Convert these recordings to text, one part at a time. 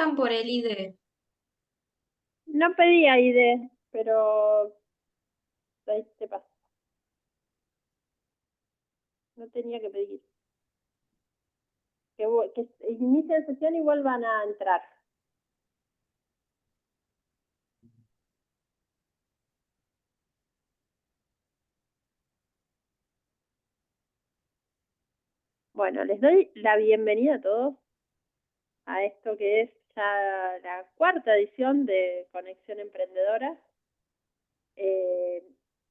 preguntan por el ID. No pedía ID, pero ahí te pasa. No tenía que pedir. Que inicien sesión y vuelvan a entrar. Bueno, les doy la bienvenida a todos a esto que es ya la cuarta edición de Conexión Emprendedora.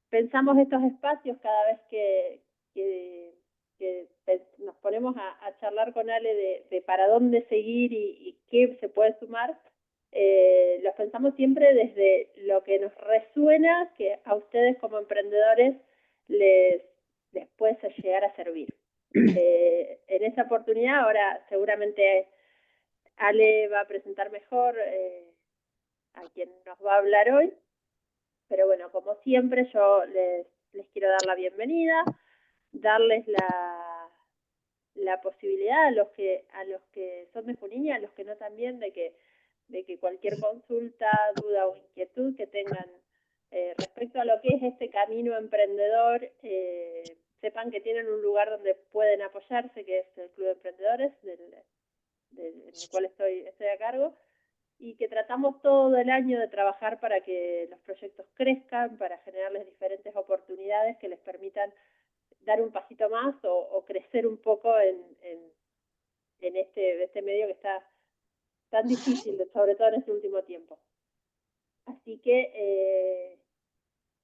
Pensamos estos espacios cada vez que nos ponemos a charlar con Ale de para dónde seguir y qué se puede sumar. Los pensamos siempre desde lo que nos resuena, que a ustedes como emprendedores les puede llegar a servir. En esta oportunidad, ahora seguramente Ale va a presentar mejor a quien nos va a hablar hoy, pero bueno, como siempre yo les quiero dar la bienvenida, darles la posibilidad a los que son de Junín y a los que no también de que cualquier consulta, duda o inquietud que tengan respecto a lo que es este camino emprendedor, sepan que tienen un lugar donde pueden apoyarse, que es el Club de Emprendedores, del cual estoy a cargo, y que tratamos todo el año de trabajar para que los proyectos crezcan, para generarles diferentes oportunidades que les permitan dar un pasito más o crecer un poco en este medio que está tan difícil, sobre todo en este último tiempo. Así que,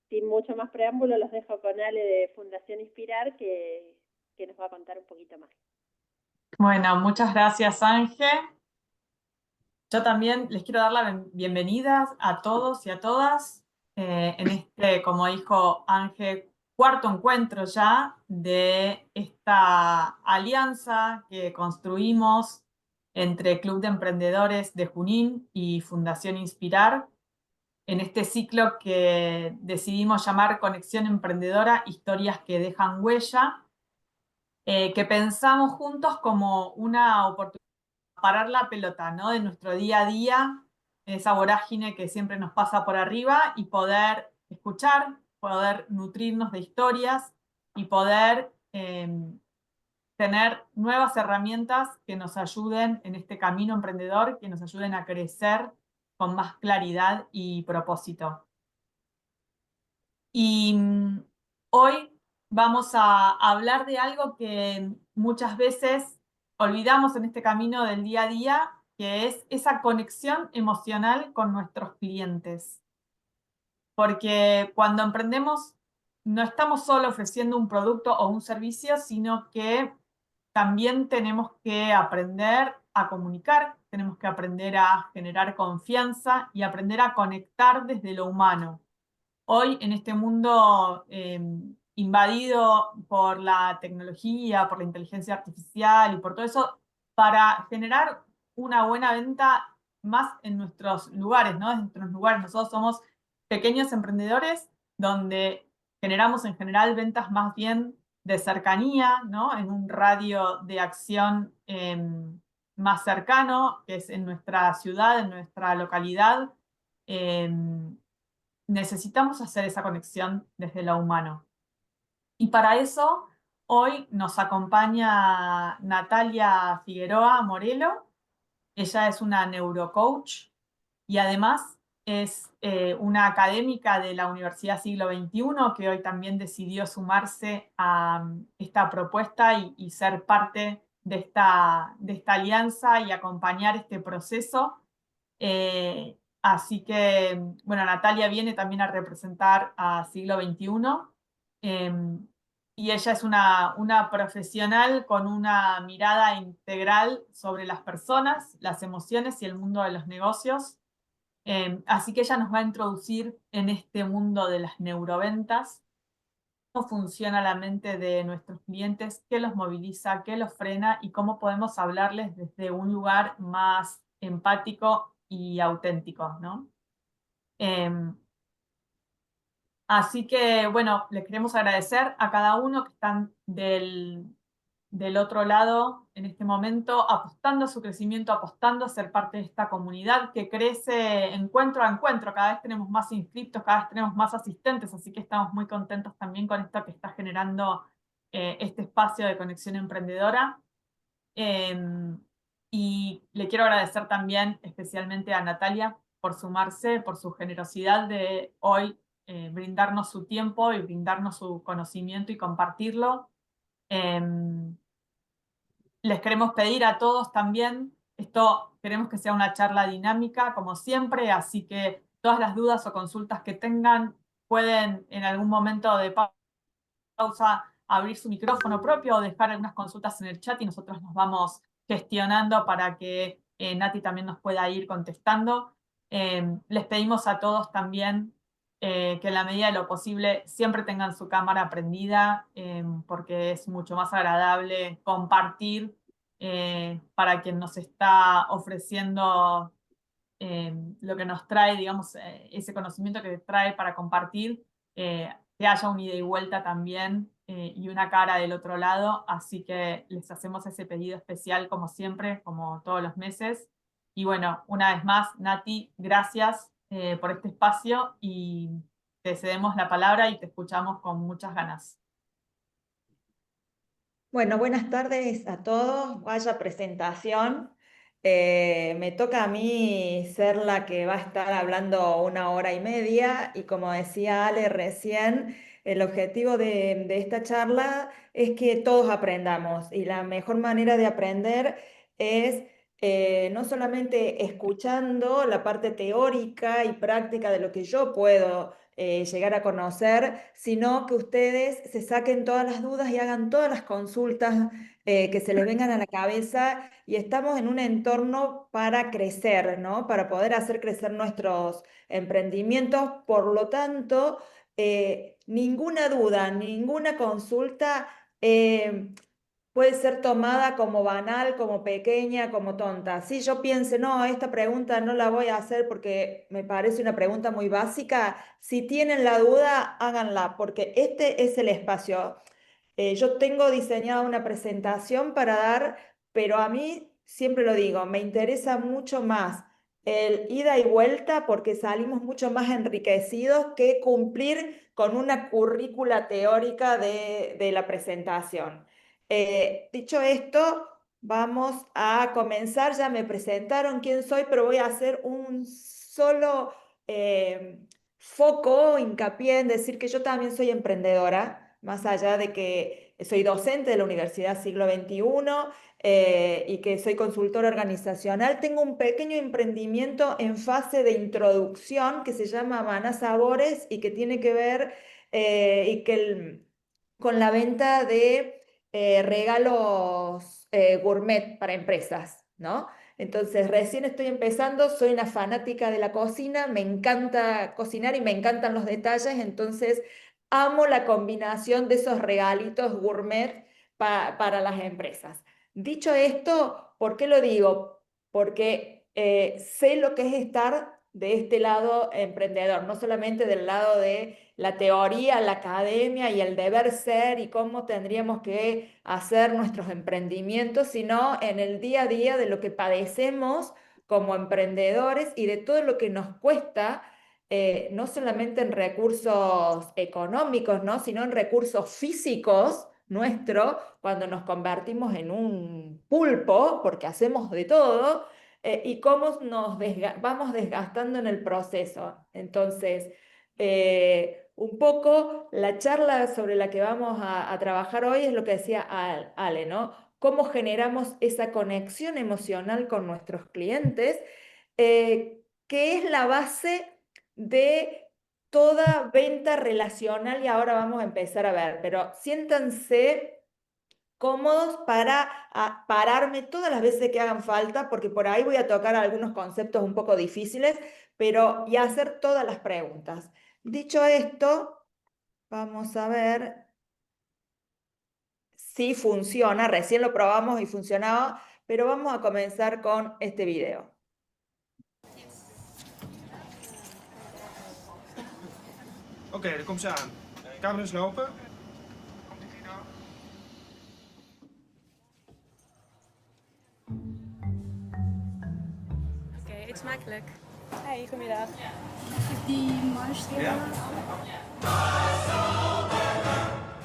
sin mucho más preámbulo, los dejo con Ale de Fundación Inspirar, que nos va a contar un poquito más. Bueno, muchas gracias, Ángel. Yo también les quiero dar la bienvenida a todos y a todas en este, como dijo Ángel, cuarto encuentro ya de esta alianza que construimos entre Club de Emprendedores de Junín y Fundación Inspirar, en este ciclo que decidimos llamar Conexión Emprendedora, historias que dejan huella, que pensamos juntos como una oportunidad de parar la pelota, ¿no? De nuestro día a día, esa vorágine que siempre nos pasa por arriba, y poder escuchar, poder nutrirnos de historias y poder tener nuevas herramientas que nos ayuden en este camino emprendedor, que nos ayuden a crecer con más claridad y propósito. Y hoy vamos a hablar de algo que muchas veces olvidamos en este camino del día a día, que es esa conexión emocional con nuestros clientes. Porque cuando emprendemos no estamos solo ofreciendo un producto o un servicio, sino que también tenemos que aprender a comunicar, tenemos que aprender a generar confianza y aprender a conectar desde lo humano. Hoy, en este mundo invadido por la tecnología, por la inteligencia artificial y por todo eso, para generar una buena venta más en nuestros lugares, ¿no? En nuestros lugares. Nosotros somos pequeños emprendedores donde generamos en general ventas más bien de cercanía, ¿no? En un radio de acción más cercano, que es en nuestra ciudad, en nuestra localidad. Necesitamos hacer esa conexión desde lo humano. Y para eso, hoy nos acompaña Natalia Figueroa Morelo. Ella es una neurocoach y además es una académica de la Universidad Siglo XXI, que hoy también decidió sumarse a esta propuesta y ser parte de esta alianza y acompañar este proceso. Así que, bueno, Natalia viene también a representar a Siglo XXI, y ella es una profesional con una mirada integral sobre las personas, las emociones y el mundo de los negocios. Así que ella nos va a introducir en este mundo de las neuroventas, cómo funciona la mente de nuestros clientes, qué los moviliza, qué los frena y cómo podemos hablarles desde un lugar más empático y auténtico, ¿no? Así que, bueno, les queremos agradecer a cada uno que están del del otro lado en este momento, apostando a su crecimiento, apostando a ser parte de esta comunidad que crece encuentro a encuentro. Cada vez tenemos más inscriptos, cada vez tenemos más asistentes, así que estamos muy contentos también con esto que está generando este espacio de conexión emprendedora. Y le quiero agradecer también especialmente a Natalia por sumarse, por su generosidad de hoy brindarnos su tiempo y brindarnos su conocimiento y compartirlo. Les queremos pedir a todos también, esto queremos que sea una charla dinámica como siempre, así que todas las dudas o consultas que tengan pueden en algún momento de pausa abrir su micrófono propio o dejar algunas consultas en el chat y nosotros nos vamos gestionando para que Nati también nos pueda ir contestando. Les pedimos a todos también que en la medida de lo posible siempre tengan su cámara prendida porque es mucho más agradable compartir para quien nos está ofreciendo lo que nos trae, digamos, ese conocimiento que trae para compartir, que haya un ida y vuelta también y una cara del otro lado. Así que les hacemos ese pedido especial como siempre, como todos los meses. Y bueno, una vez más, Nati, gracias por este espacio y te cedemos la palabra y te escuchamos con muchas ganas. Bueno, buenas tardes a todos. Vaya presentación. Me toca a mí ser la que va a estar hablando 1 hora y media y como decía Ale recién, el objetivo de esta charla es que todos aprendamos y la mejor manera de aprender es no solamente escuchando la parte teórica y práctica de lo que yo puedo llegar a conocer, sino que ustedes se saquen todas las dudas y hagan todas las consultas que se les vengan a la cabeza y estamos en un entorno para crecer, ¿no? Para poder hacer crecer nuestros emprendimientos. Por lo tanto, ninguna duda, ninguna consulta puede ser tomada como banal, como pequeña, como tonta. Si yo piense, no, esta pregunta no la voy a hacer porque me parece una pregunta muy básica, si tienen la duda, háganla, porque este es el espacio. Yo tengo diseñada una presentación para dar, pero a mí, siempre lo digo, me interesa mucho más el ida y vuelta porque salimos mucho más enriquecidos que cumplir con una currícula teórica de la presentación. Dicho esto, vamos a comenzar. Ya me presentaron quién soy, pero voy a hacer un solo foco, hincapié en decir que yo también soy emprendedora, más allá de que soy docente de la Universidad Siglo XXI y que soy consultora organizacional. Tengo un pequeño emprendimiento en fase de introducción que se llama Maná Sabores y que tiene que ver con la venta de regalos gourmet para empresas, ¿no? Entonces, recién estoy empezando, soy una fanática de la cocina, me encanta cocinar y me encantan los detalles, entonces amo la combinación de esos regalitos gourmet para las empresas. Dicho esto, ¿por qué lo digo? Porque sé lo que es estar de este lado emprendedor, no solamente del lado de la teoría, la academia y el deber ser y cómo tendríamos que hacer nuestros emprendimientos, sino en el día a día de lo que padecemos como emprendedores y de todo lo que nos cuesta, no solamente en recursos económicos, ¿no? Sino en recursos físicos nuestros, cuando nos convertimos en un pulpo, porque hacemos de todo, y cómo vamos desgastando en el proceso. Entonces, un poco la charla sobre la que vamos a trabajar hoy es lo que decía Ale, ¿no? Cómo generamos esa conexión emocional con nuestros clientes, que es la base de toda venta relacional y ahora vamos a empezar a ver, pero siéntanse cómodos para pararme todas las veces que hagan falta, porque por ahí voy a tocar algunos conceptos un poco difíciles, pero y hacer todas las preguntas. Dicho esto, vamos a ver si funciona. Recién lo probamos y funcionaba, pero vamos a comenzar con este video. Oké, daar komt ze aan. Camera's lopen. Smakelijk. Hey, goedemiddag. Die marsstelen. Ja.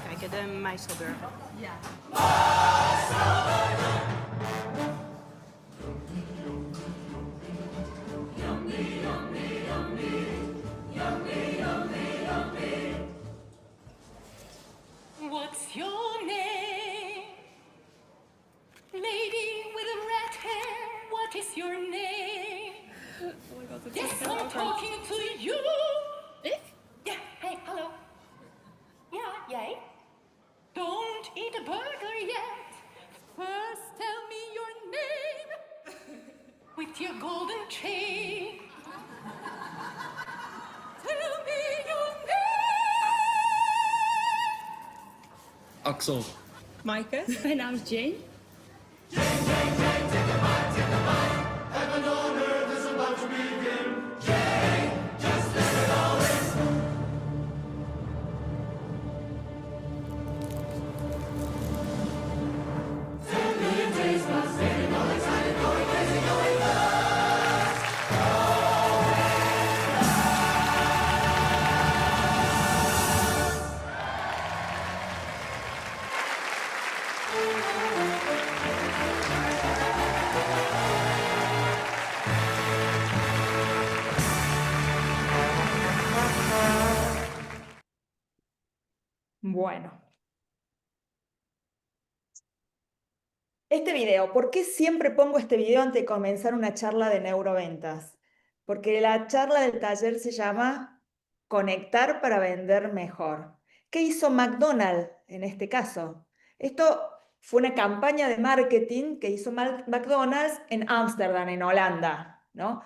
Kijk, de Meiselburger. Ja. What's your name? Lady with a red hair, what is your name? Oh my god, het Yes, is I'm talking to you. Ik? Ja, hey, hallo. Ja, jij? Don't eat a burger yet. First tell me your name. With your golden chain. Tell me your name. Axel. Maaike. Mijn naam is Jane. Bueno. Este video, ¿por qué siempre pongo este video antes de comenzar una charla de neuroventas? Porque la charla del taller se llama Conectar para vender mejor. ¿Qué hizo McDonald's en este caso? Esto fue una campaña de marketing que hizo McDonald's en Ámsterdam, en Holanda, ¿no?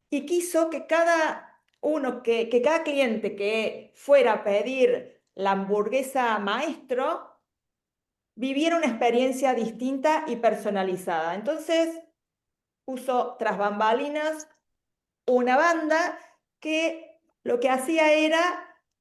Y quiso que cada cada cliente que fuera a pedir la hamburguesa maestro viviera una experiencia distinta y personalizada. Entonces, puso tras bambalinas una banda que lo que hacía era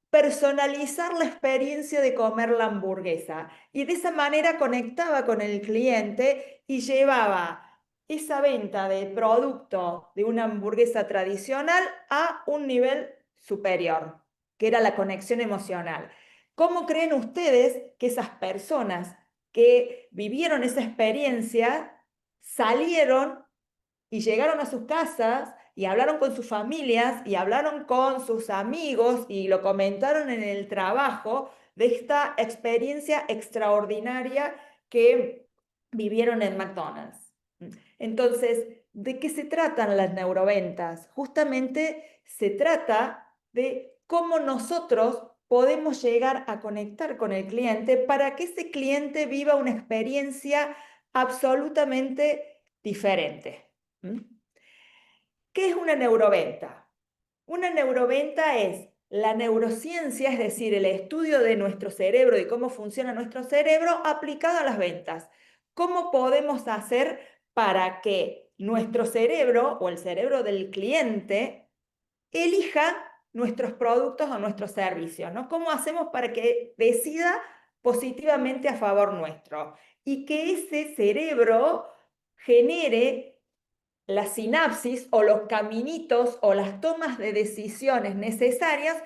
personalizar la experiencia de comer la hamburguesa y de esa manera conectaba con el cliente y llevaba esa venta de producto de una hamburguesa tradicional a un nivel superior, que era la conexión emocional. ¿Cómo creen ustedes que esas personas que vivieron esa experiencia salieron y llegaron a sus casas y hablaron con sus familias y hablaron con sus amigos y lo comentaron en el trabajo de esta experiencia extraordinaria que vivieron en McDonald's? Entonces, ¿de qué se tratan las neuroventas? Justamente se trata de cómo nosotros podemos llegar a conectar con el cliente para que ese cliente viva una experiencia absolutamente diferente. ¿Qué es una neuroventa? Una neuroventa es la neurociencia, es decir, el estudio de nuestro cerebro y cómo funciona nuestro cerebro aplicado a las ventas. ¿Cómo podemos hacer para que nuestro cerebro o el cerebro del cliente elija nuestros productos o nuestros servicios, ¿no? ¿Cómo hacemos para que decida positivamente a favor nuestro? Y que ese cerebro genere la sinapsis o los caminitos o las tomas de decisiones necesarias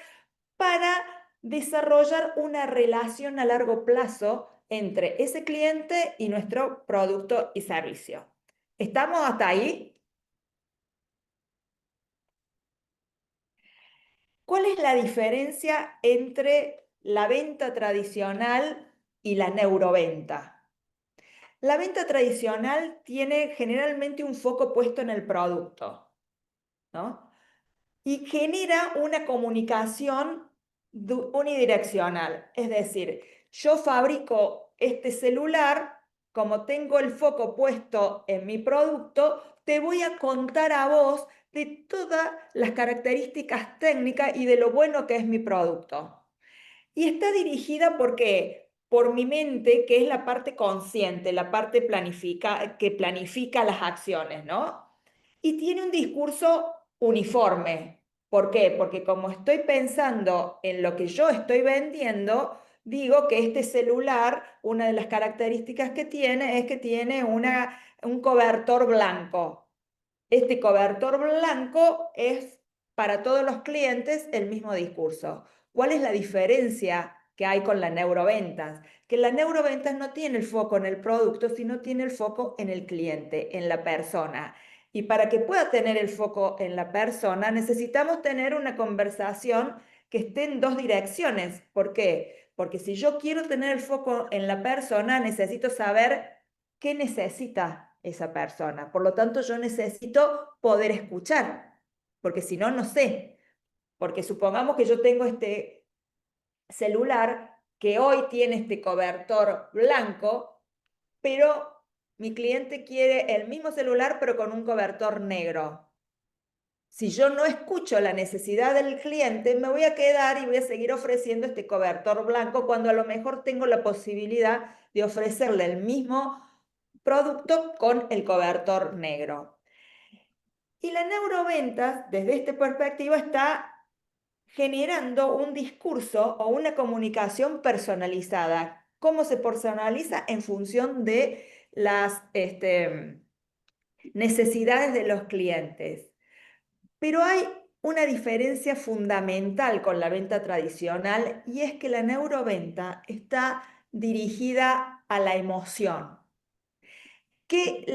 para desarrollar una relación a largo plazo entre ese cliente y nuestro producto y servicio. ¿Estamos hasta ahí? ¿Cuál es la diferencia entre la venta tradicional y la neuroventa? La venta tradicional tiene generalmente un foco puesto en el producto, ¿no? Y genera una comunicación unidireccional. Es decir, yo fabrico este celular, como tengo el foco puesto en mi producto, te voy a contar a vos de todas las características técnicas y de lo bueno que es mi producto. Y está dirigida por mi mente, que es la parte consciente, la parte que planifica las acciones, ¿no? Y tiene un discurso uniforme. ¿Por qué? Porque como estoy pensando en lo que yo estoy vendiendo, digo que este celular, una de las características que tiene es que tiene un cobertor blanco. este cobertor blanco es para todos los clientes el mismo discurso. ¿Cuál es la diferencia que hay con la neuroventas? Que la neuroventas no tiene el foco en el producto, sino tiene el foco en el cliente, en la persona. Y para que pueda tener el foco en la persona, necesitamos tener una conversación que esté en dos direcciones. ¿Por qué? Porque si yo quiero tener el foco en la persona, necesito saber qué necesita esa persona. Por lo tanto, yo necesito poder escuchar, porque si no, no sé. Porque supongamos que yo tengo este celular que hoy tiene este cobertor blanco, pero mi cliente quiere el mismo celular, pero con un cobertor negro. Si yo no escucho la necesidad del cliente, me voy a quedar y voy a seguir ofreciendo este cobertor blanco cuando a lo mejor tengo la posibilidad de ofrecerle el mismo producto con el cobertor negro. Y la neuroventas, desde esta perspectiva, está generando un discurso o una comunicación personalizada. ¿Cómo se personaliza? En función de las necesidades de los clientes. Pero hay una diferencia fundamental con la venta tradicional y es que la neuroventa está dirigida a la emoción. ¿Qué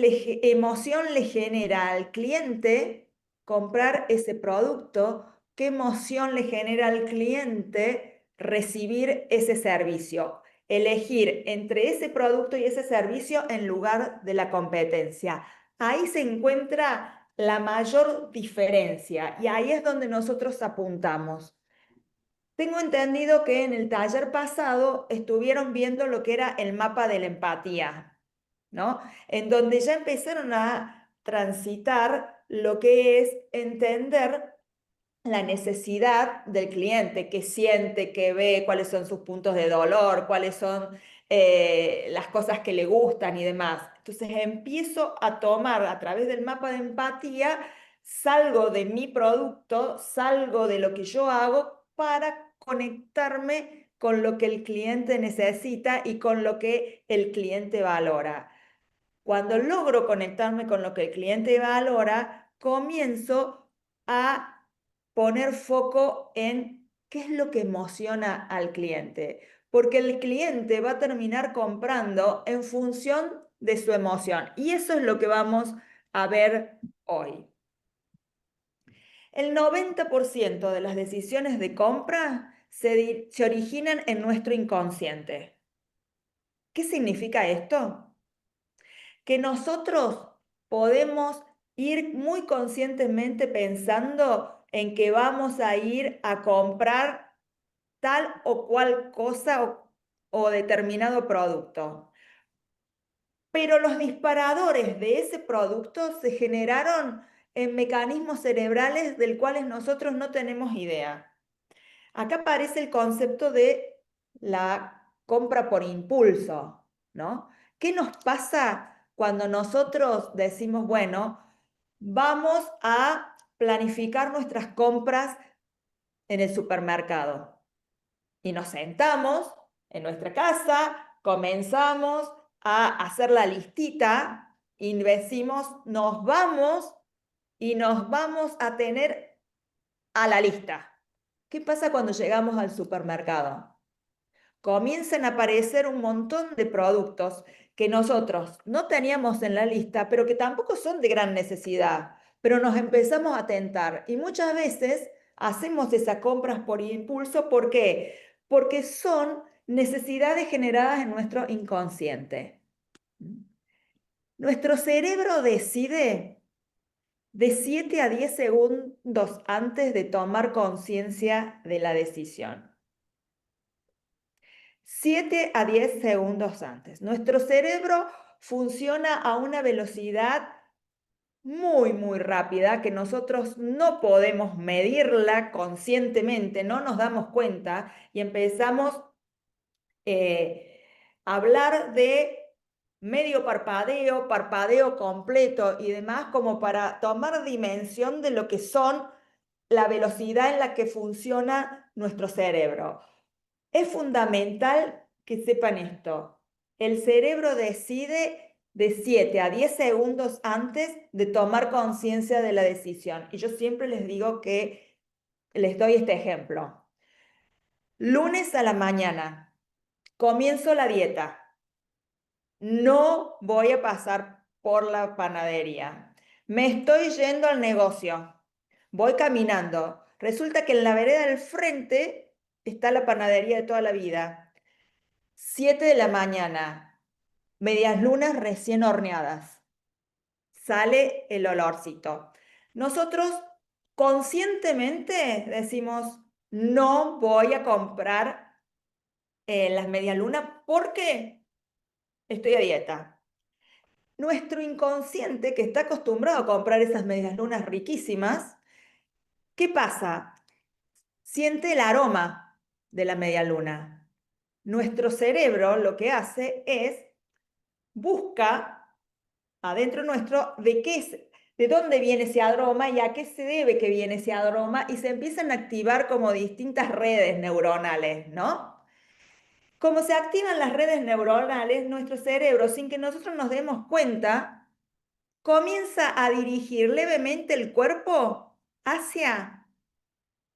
emoción le genera al cliente comprar ese producto? ¿Qué emoción le genera al cliente recibir ese servicio? Elegir entre ese producto y ese servicio en lugar de la competencia. Ahí se encuentra la mayor diferencia y ahí es donde nosotros apuntamos. Tengo entendido que en el taller pasado estuvieron viendo lo que era el mapa de la empatía, ¿no? En donde ya empezaron a transitar lo que es entender la necesidad del cliente, qué siente, qué ve, cuáles son sus puntos de dolor, cuáles son las cosas que le gustan y demás. Entonces empiezo a tomar a través del mapa de empatía, salgo de mi producto, salgo de lo que yo hago para conectarme con lo que el cliente necesita y con lo que el cliente valora. Cuando logro conectarme con lo que el cliente valora, comienzo a poner foco en qué es lo que emociona al cliente, porque el cliente va a terminar comprando en función de su emoción. Y eso es lo que vamos a ver hoy. El 90% de las decisiones de compra se originan en nuestro inconsciente. ¿Qué significa esto? Que nosotros podemos ir muy conscientemente pensando en que vamos a ir a comprar tal o cual cosa o determinado producto. Pero los disparadores de ese producto se generaron en mecanismos cerebrales del cuales nosotros no tenemos idea. Acá aparece el concepto de la compra por impulso, ¿no? ¿Qué nos pasa cuando nosotros decimos, bueno, vamos a planificar nuestras compras en el supermercado? Y nos sentamos en nuestra casa, comenzamos a hacer la listita y decimos, nos vamos y nos vamos a tener a la lista. ¿Qué pasa cuando llegamos al supermercado? Comienzan a aparecer un montón de productos que nosotros no teníamos en la lista, pero que tampoco son de gran necesidad, pero nos empezamos a tentar y muchas veces hacemos esas compras por impulso. ¿Por qué? Porque son necesidades generadas en nuestro inconsciente. Nuestro cerebro decide de 7 a 10 segundos antes de tomar conciencia de la decisión. 7 a 10 segundos antes. Nuestro cerebro funciona a una velocidad muy rápida que nosotros no podemos medirla conscientemente, no nos damos cuenta y empezamos a hablar de medio parpadeo, parpadeo completo y demás como para tomar dimensión de lo que son la velocidad en la que funciona nuestro cerebro. Es fundamental que sepan esto. El cerebro decide de 7 a 10 segundos antes de tomar conciencia de la decisión. Y yo siempre les digo que les doy este ejemplo. Lunes a la mañana, comienzo la dieta. No voy a pasar por la panadería. Me estoy yendo al negocio. Voy caminando. Resulta que en la vereda del frente está la panadería de toda la vida. 7 de la mañana, medias lunas recién horneadas. Sale el olorcito. Nosotros conscientemente decimos, no voy a comprar las medias lunas porque estoy a dieta. Nuestro inconsciente, que está acostumbrado a comprar esas medias lunas riquísimas, ¿qué pasa? Siente el aroma de la media luna. Nuestro cerebro lo que hace es busca adentro nuestro de dónde viene ese aroma y a qué se debe que viene ese aroma, y se empiezan a activar como distintas redes neuronales, ¿no? Como se activan las redes neuronales, nuestro cerebro, sin que nosotros nos demos cuenta, comienza a dirigir levemente el cuerpo hacia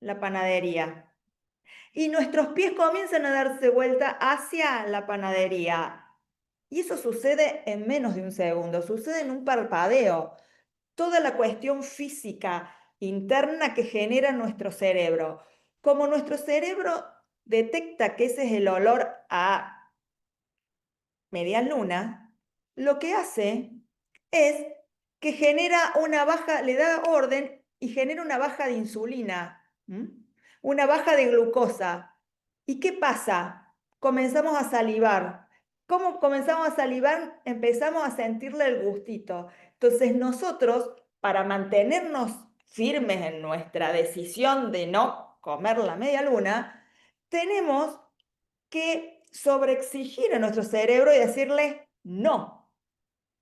la panadería. Y nuestros pies comienzan a darse vuelta hacia la panadería. Y eso sucede en menos de un segundo, sucede en un parpadeo. Toda la cuestión física interna que genera nuestro cerebro. Como nuestro cerebro detecta que ese es el olor a media luna, lo que hace es que genera una baja, le da orden y genera una baja de insulina, una baja de glucosa. ¿Y qué pasa? Comenzamos a salivar. ¿Cómo comenzamos a salivar? Empezamos a sentirle el gustito. Entonces nosotros, para mantenernos firmes en nuestra decisión de no comer la media luna, tenemos que sobreexigir a nuestro cerebro y decirle no.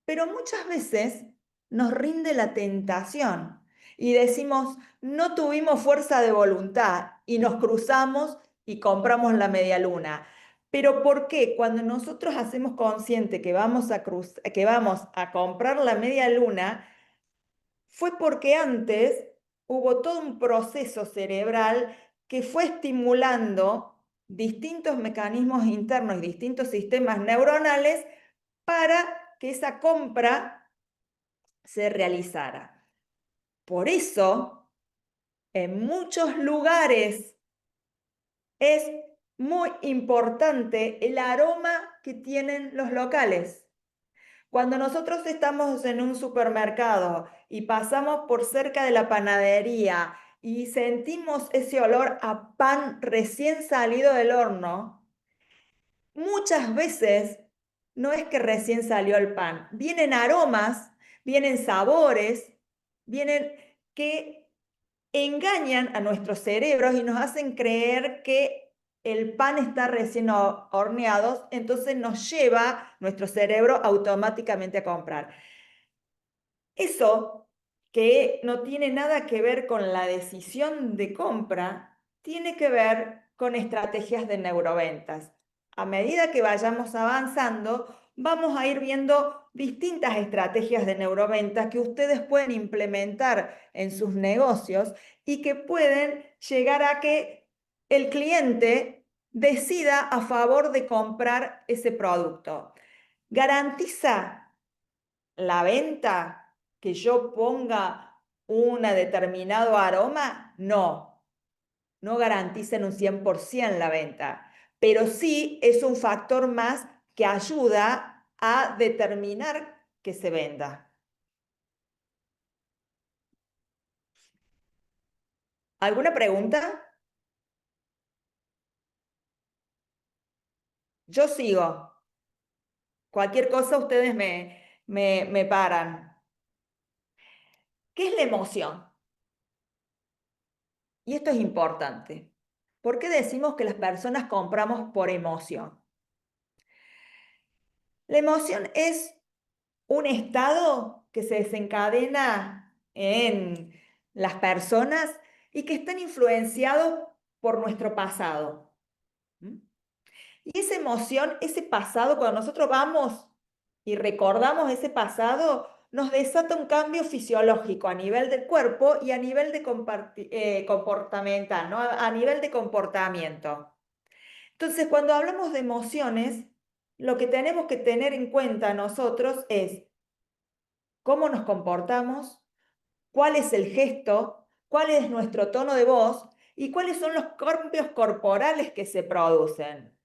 Pero muchas veces nos rinde la tentación y decimos, no tuvimos fuerza de voluntad y nos cruzamos y compramos la media luna. Pero ¿por qué? Cuando nosotros hacemos consciente que vamos a comprar la media luna, fue porque antes hubo todo un proceso cerebral que fue estimulando distintos mecanismos internos y distintos sistemas neuronales para que esa compra se realizara. Por eso, en muchos lugares es muy importante el aroma que tienen los locales. Cuando nosotros estamos en un supermercado y pasamos por cerca de la panadería y sentimos ese olor a pan recién salido del horno, muchas veces no es que recién salió el pan, vienen aromas, vienen sabores, vienen que engañan a nuestros cerebros y nos hacen creer que el pan está recién horneado, entonces nos lleva nuestro cerebro automáticamente a comprar. Eso, que no tiene nada que ver con la decisión de compra, tiene que ver con estrategias de neuroventas. A medida que vayamos avanzando, vamos a ir viendo distintas estrategias de neuroventas que ustedes pueden implementar en sus negocios y que pueden llegar a que el cliente decida a favor de comprar ese producto. ¿Garantiza la venta que yo ponga un determinado aroma? No, no garantiza en un 100% la venta, pero sí es un factor más que ayuda a determinar que se venda. ¿Alguna pregunta? Yo sigo. Cualquier cosa ustedes me paran. ¿Qué es la emoción? Y esto es importante. ¿Por qué decimos que las personas compramos por emoción? La emoción es un estado que se desencadena en las personas y que están influenciados por nuestro pasado. Y esa emoción, ese pasado, cuando nosotros vamos y recordamos ese pasado, nos desata un cambio fisiológico a nivel del cuerpo y a nivel de comportamental, ¿no? A nivel de comportamiento. Entonces, cuando hablamos de emociones, lo que tenemos que tener en cuenta nosotros es cómo nos comportamos, cuál es el gesto, cuál es nuestro tono de voz y cuáles son los cambios corporales que se producen.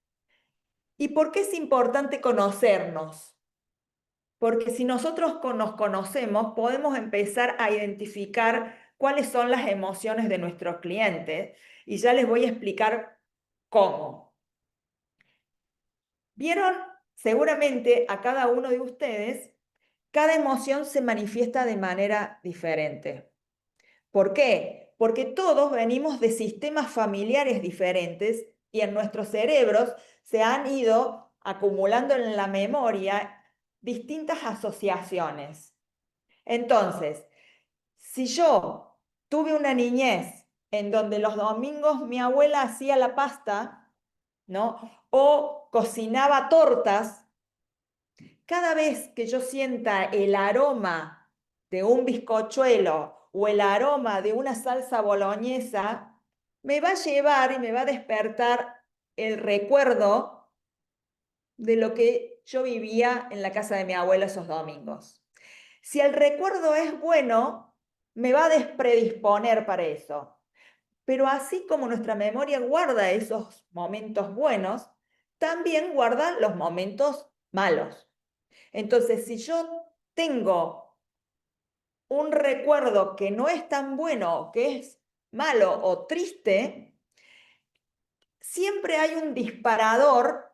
¿Y por qué es importante conocernos? Porque si nosotros nos conocemos, podemos empezar a identificar cuáles son las emociones de nuestros clientes y ya les voy a explicar cómo. ¿Vieron? Seguramente a cada uno de ustedes, cada emoción se manifiesta de manera diferente. ¿Por qué? Porque todos venimos de sistemas familiares diferentes y en nuestros cerebros se han ido acumulando en la memoria distintas asociaciones. Entonces, si yo tuve una niñez en donde los domingos mi abuela hacía la pasta, ¿no? O cocinaba tortas, cada vez que yo sienta el aroma de un bizcochuelo o el aroma de una salsa boloñesa, me va a llevar y me va a despertar el recuerdo de lo que yo vivía en la casa de mi abuela esos domingos. Si el recuerdo es bueno, me va a predisponer para eso. Pero así como nuestra memoria guarda esos momentos buenos, también guarda los momentos malos. Entonces, si yo tengo un recuerdo que no es tan bueno, que es malo o triste, siempre hay un disparador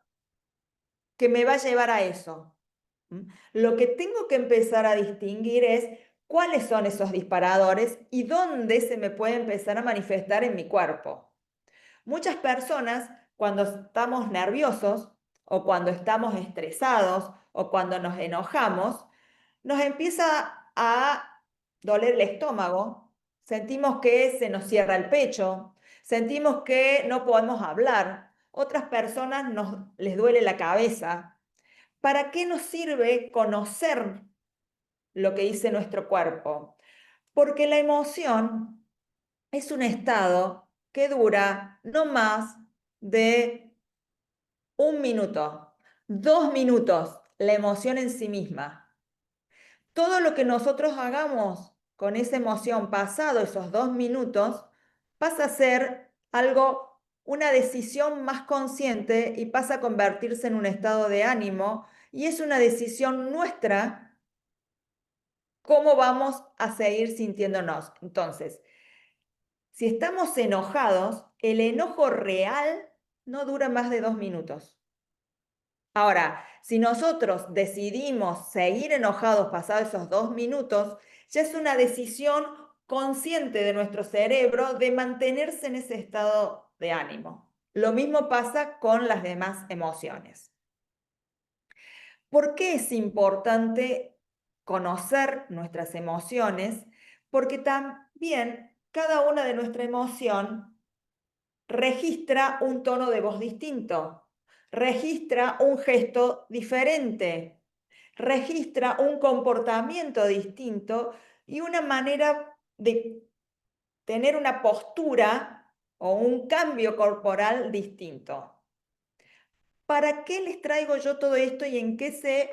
que me va a llevar a eso. Lo que tengo que empezar a distinguir es cuáles son esos disparadores y dónde se me puede empezar a manifestar en mi cuerpo. Muchas personas, cuando estamos nerviosos o cuando estamos estresados o cuando nos enojamos, nos empieza a doler el estómago, sentimos que se nos cierra el pecho, sentimos que no podemos hablar, otras personas les duele la cabeza. ¿Para qué nos sirve conocer lo que dice nuestro cuerpo? Porque la emoción es un estado que dura no más de 1 minuto, 2 minutos, la emoción en sí misma. Todo lo que nosotros hagamos con esa emoción pasado esos 2 minutos pasa a ser algo, una decisión más consciente y pasa a convertirse en un estado de ánimo y es una decisión nuestra cómo vamos a seguir sintiéndonos. Entonces, si estamos enojados, el enojo real no dura más de 2 minutos. Ahora, si nosotros decidimos seguir enojados pasados esos 2 minutos, ya es una decisión consciente de nuestro cerebro de mantenerse en ese estado de ánimo. Lo mismo pasa con las demás emociones. ¿Por qué es importante conocer nuestras emociones? Porque también cada una de nuestra emoción registra un tono de voz distinto, registra un gesto diferente, registra un comportamiento distinto y una manera de tener una postura o un cambio corporal distinto. ¿Para qué les traigo yo todo esto y en qué se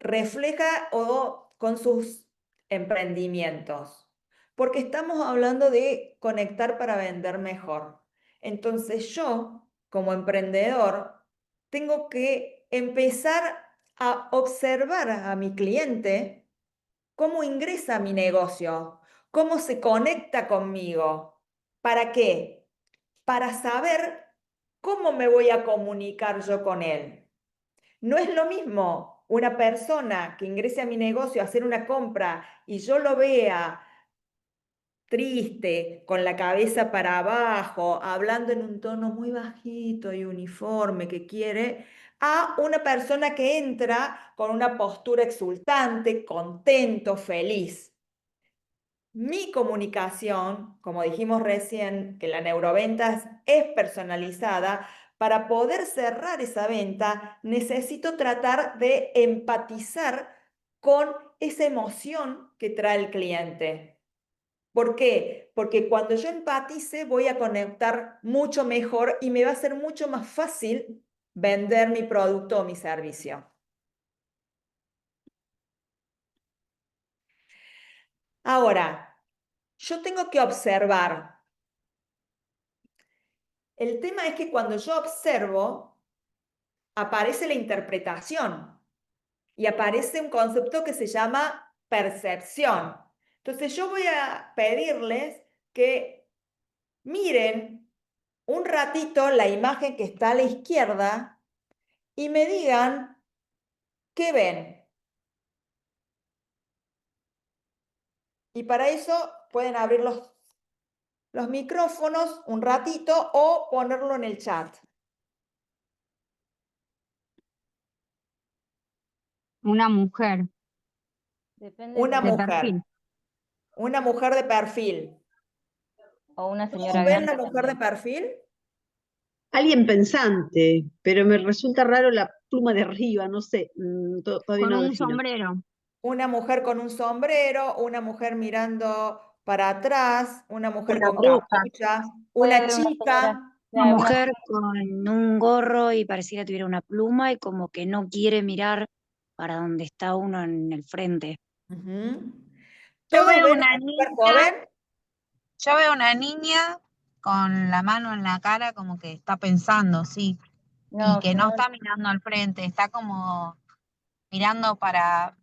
refleja o con sus emprendimientos? Porque estamos hablando de conectar para vender mejor. Entonces yo, como emprendedor, tengo que empezar a observar a mi cliente cómo ingresa a mi negocio, cómo se conecta conmigo. ¿Para qué? Para saber cómo me voy a comunicar yo con él. No es lo mismo una persona que ingrese a mi negocio a hacer una compra y yo lo vea triste, con la cabeza para abajo, hablando en un tono muy bajito y uniforme que quiere, a una persona que entra con una postura exultante, contento, feliz. Mi comunicación, como dijimos recién, que la neuroventas es personalizada, para poder cerrar esa venta, necesito tratar de empatizar con esa emoción que trae el cliente. ¿Por qué? Porque cuando yo empatice voy a conectar mucho mejor y me va a ser mucho más fácil vender mi producto o mi servicio. Ahora, yo tengo que observar. El tema es que cuando yo observo, aparece la interpretación y aparece un concepto que se llama percepción. Entonces yo voy a pedirles que miren un ratito la imagen que está a la izquierda y me digan qué ven. Y para eso pueden abrir los micrófonos un ratito o ponerlo en el chat. Una mujer Una de mujer. perfil. Una mujer de perfil. O una ¿Todos señora ven la grande mujer de también. perfil? Alguien pensante, pero me resulta raro la pluma de arriba, no sé, todavía Con no un defino. sombrero. Una mujer con un sombrero, una mujer mirando para atrás, una mujer Una con bruja. capucha, Puede una haber una señora, chica. Una una mujer con un gorro y pareciera tuviera una pluma y como que no quiere mirar para donde está uno en el frente. Ujú. Yo ¿Todos veo ven una una mujer niña, joven? yo veo una niña con la mano en la cara como que está pensando, sí, y no, que no sino está mirando al frente, está como mirando para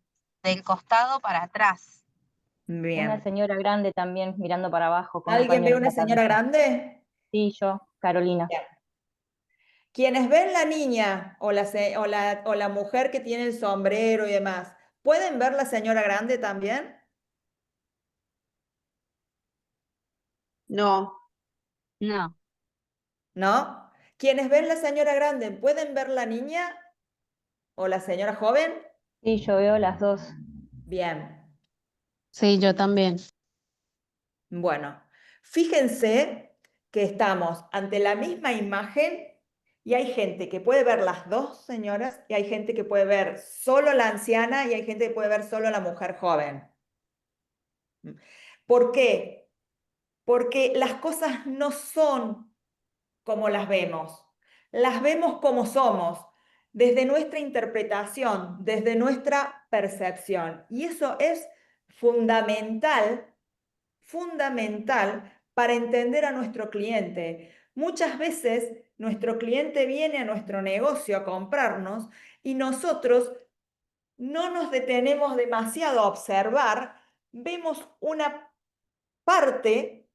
del costado para atrás. una Bien. señora grande también mirando para abajo con un ¿Alguien ve pañuelo en una la señora cabeza. grande? Sí, yo, Carolina. Bien. Quienes ven la niña o la mujer que tiene el sombrero y demás, ¿pueden ver la señora grande también? No, No. ¿No? Quienes ven la señora grande, ¿pueden ver la niña o la señora joven? Sí, yo veo las dos. Bien. Sí, yo también. Bueno, fíjense que estamos ante la misma imagen y hay gente que puede ver las dos señoras y hay gente que puede ver solo la anciana y hay gente que puede ver solo la mujer joven. ¿Por qué? Porque las cosas no son como las vemos como somos, desde nuestra interpretación, desde nuestra percepción. Y eso es fundamental fundamental para entender a nuestro cliente. Muchas veces nuestro cliente viene a nuestro negocio a comprarnos y nosotros no nos detenemos demasiado a observar, vemos una parte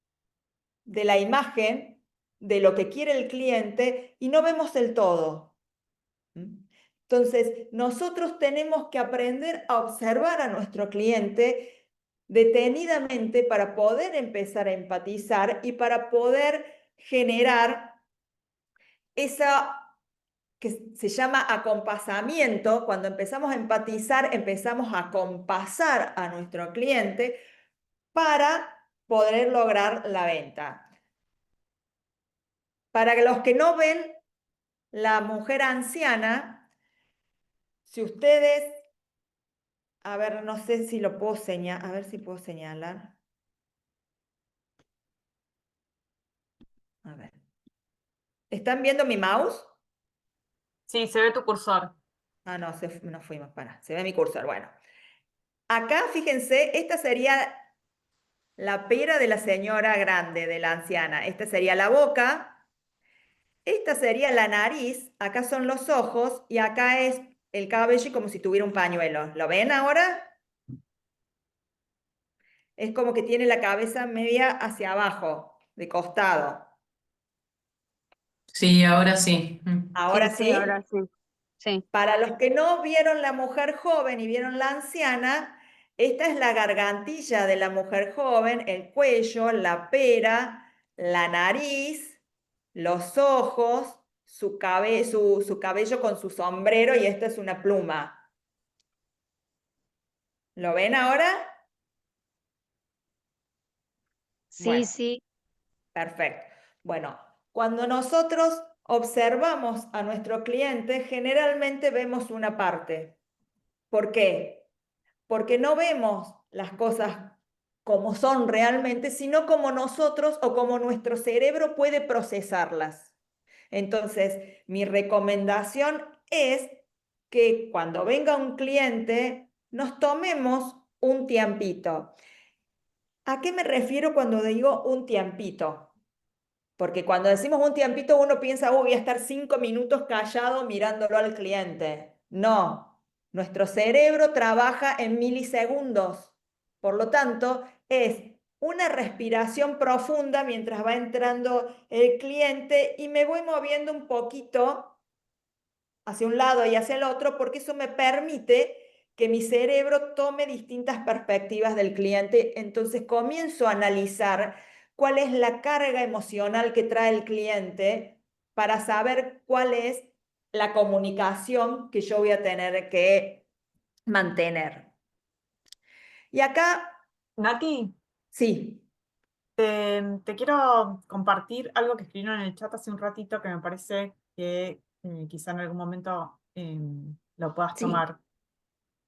de la imagen de lo que quiere el cliente y no vemos el todo. Entonces, nosotros tenemos que aprender a observar a nuestro cliente detenidamente para poder empezar a empatizar y para poder generar esa que se llama acompasamiento. Cuando empezamos a empatizar, empezamos a acompasar a nuestro cliente para poder lograr la venta. Para los que no ven la mujer anciana, si ustedes, a ver, no sé si lo puedo señalar, a ver si puedo señalar. A ver. ¿Están viendo mi mouse? Sí, se ve tu cursor. Ah, no, nos fuimos, para. Se ve mi cursor, bueno. Acá, fíjense, esta sería la pera de la señora grande, de la anciana. Esta sería la boca, esta sería la nariz, acá son los ojos y acá es el cabello como si tuviera un pañuelo. ¿Lo ven ahora? Es como que tiene la cabeza media hacia abajo, de costado. Sí, ahora sí. ¿Ahora Sí, sí? ahora sí. Sí. Para los que no vieron la mujer joven y vieron la anciana, esta es la gargantilla de la mujer joven, el cuello, la pera, la nariz, los ojos, su cabello con su sombrero y esta es una pluma. ¿Lo ven ahora? Sí, Bueno, sí. perfecto. Bueno, cuando nosotros observamos a nuestro cliente, generalmente vemos una parte. ¿Por qué? Porque no vemos las cosas como son realmente, sino como nosotros o como nuestro cerebro puede procesarlas. Entonces, mi recomendación es que cuando venga un cliente, nos tomemos un tiempito. ¿A qué me refiero cuando digo un tiempito? Porque cuando decimos un tiempito, uno piensa, voy a estar 5 minutos callado mirándolo al cliente. No, nuestro cerebro trabaja en milisegundos. Por lo tanto, es una respiración profunda mientras va entrando el cliente y me voy moviendo un poquito hacia un lado y hacia el otro, porque eso me permite que mi cerebro tome distintas perspectivas del cliente. Entonces comienzo a analizar cuál es la carga emocional que trae el cliente para saber cuál es la comunicación que yo voy a tener que mantener. Y acá, Nati, sí, te quiero compartir algo que escribieron en el chat hace un ratito que me parece que quizá en algún momento lo puedas sí, tomar.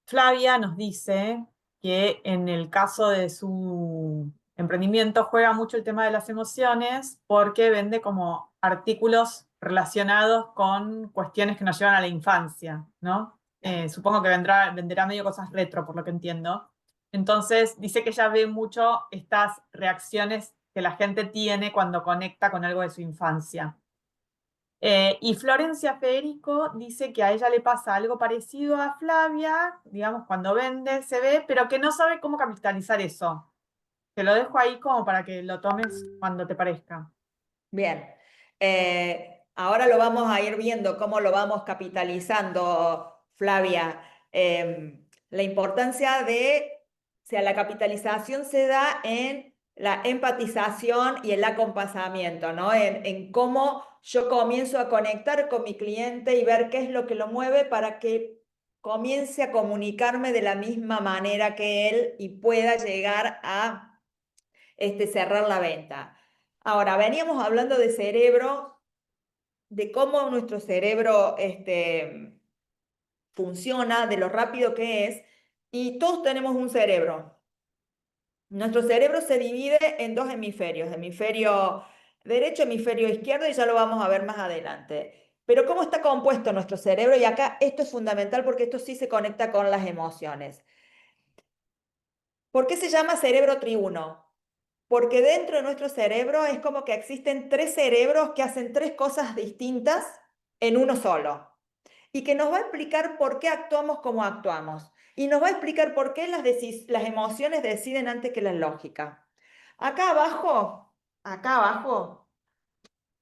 Flavia nos dice que en el caso de su emprendimiento juega mucho el tema de las emociones porque vende como artículos relacionados con cuestiones que nos llevan a la infancia, ¿no? Supongo que venderá medio cosas retro, por lo que entiendo. Entonces dice que ella ve mucho estas reacciones que la gente tiene cuando conecta con algo de su infancia. Y Florencia Federico dice que a ella le pasa algo parecido a Flavia, digamos, cuando vende, se ve, pero que no sabe cómo capitalizar eso. Te lo dejo ahí como para que lo tomes cuando te parezca. bien. Ahora lo vamos a ir viendo cómo lo vamos capitalizando, Flavia. La importancia de, o sea, la capitalización se da en la empatización y el acompasamiento, ¿no? En cómo yo comienzo a conectar con mi cliente y ver qué es lo que lo mueve para que comience a comunicarme de la misma manera que él y pueda llegar a cerrar la venta. Ahora, veníamos hablando de cerebro, de cómo nuestro cerebro funciona, de lo rápido que es, y todos tenemos un cerebro. Nuestro cerebro se divide en dos hemisferios, hemisferio derecho, hemisferio izquierdo, y ya lo vamos a ver más adelante. Pero ¿cómo está compuesto nuestro cerebro? Y acá esto es fundamental porque esto sí se conecta con las emociones. ¿Por qué se llama cerebro triuno? Porque dentro de nuestro cerebro es como que existen tres cerebros que hacen tres cosas distintas en uno solo. Y que nos va a explicar por qué actuamos como actuamos. Y nos va a explicar por qué las emociones deciden antes que la lógica. Acá abajo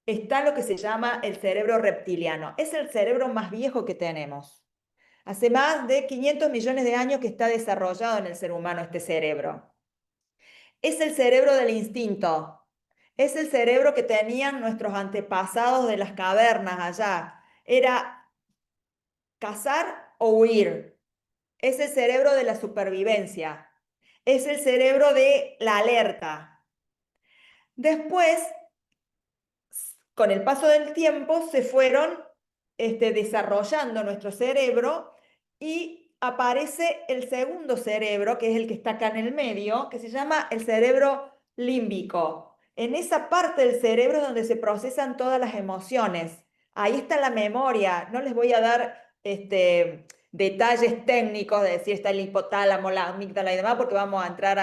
está lo que se llama el cerebro reptiliano. Es el cerebro más viejo que tenemos. Hace más de 500 millones de años que está desarrollado en el ser humano este cerebro. Es el cerebro del instinto. Es el cerebro que tenían nuestros antepasados de las cavernas allá. Era cazar o huir. Es el cerebro de la supervivencia. Es el cerebro de la alerta. Después, con el paso del tiempo, se fueron desarrollando nuestro cerebro y aparece el segundo cerebro, que es el que está acá en el medio, que se llama el cerebro límbico. En esa parte del cerebro es donde se procesan todas las emociones. Ahí está la memoria. No les voy a dar detalles técnicos de decir está el hipotálamo, la amígdala y demás, porque vamos a entrar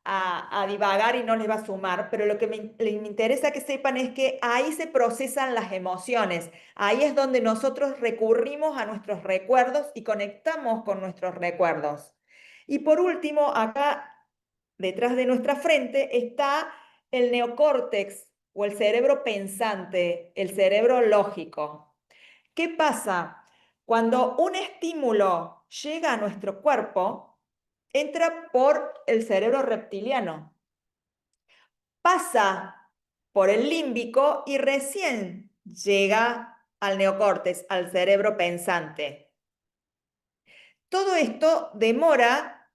a divagar y no les va a sumar, pero lo que me interesa que sepan es que ahí se procesan las emociones, ahí es donde nosotros recurrimos a nuestros recuerdos y conectamos con nuestros recuerdos. Y por último, acá detrás de nuestra frente está el neocórtex o el cerebro pensante, el cerebro lógico. ¿Qué pasa? Cuando un estímulo llega a nuestro cuerpo, entra por el cerebro reptiliano, pasa por el límbico y recién llega al neocórtex, al cerebro pensante. Todo esto demora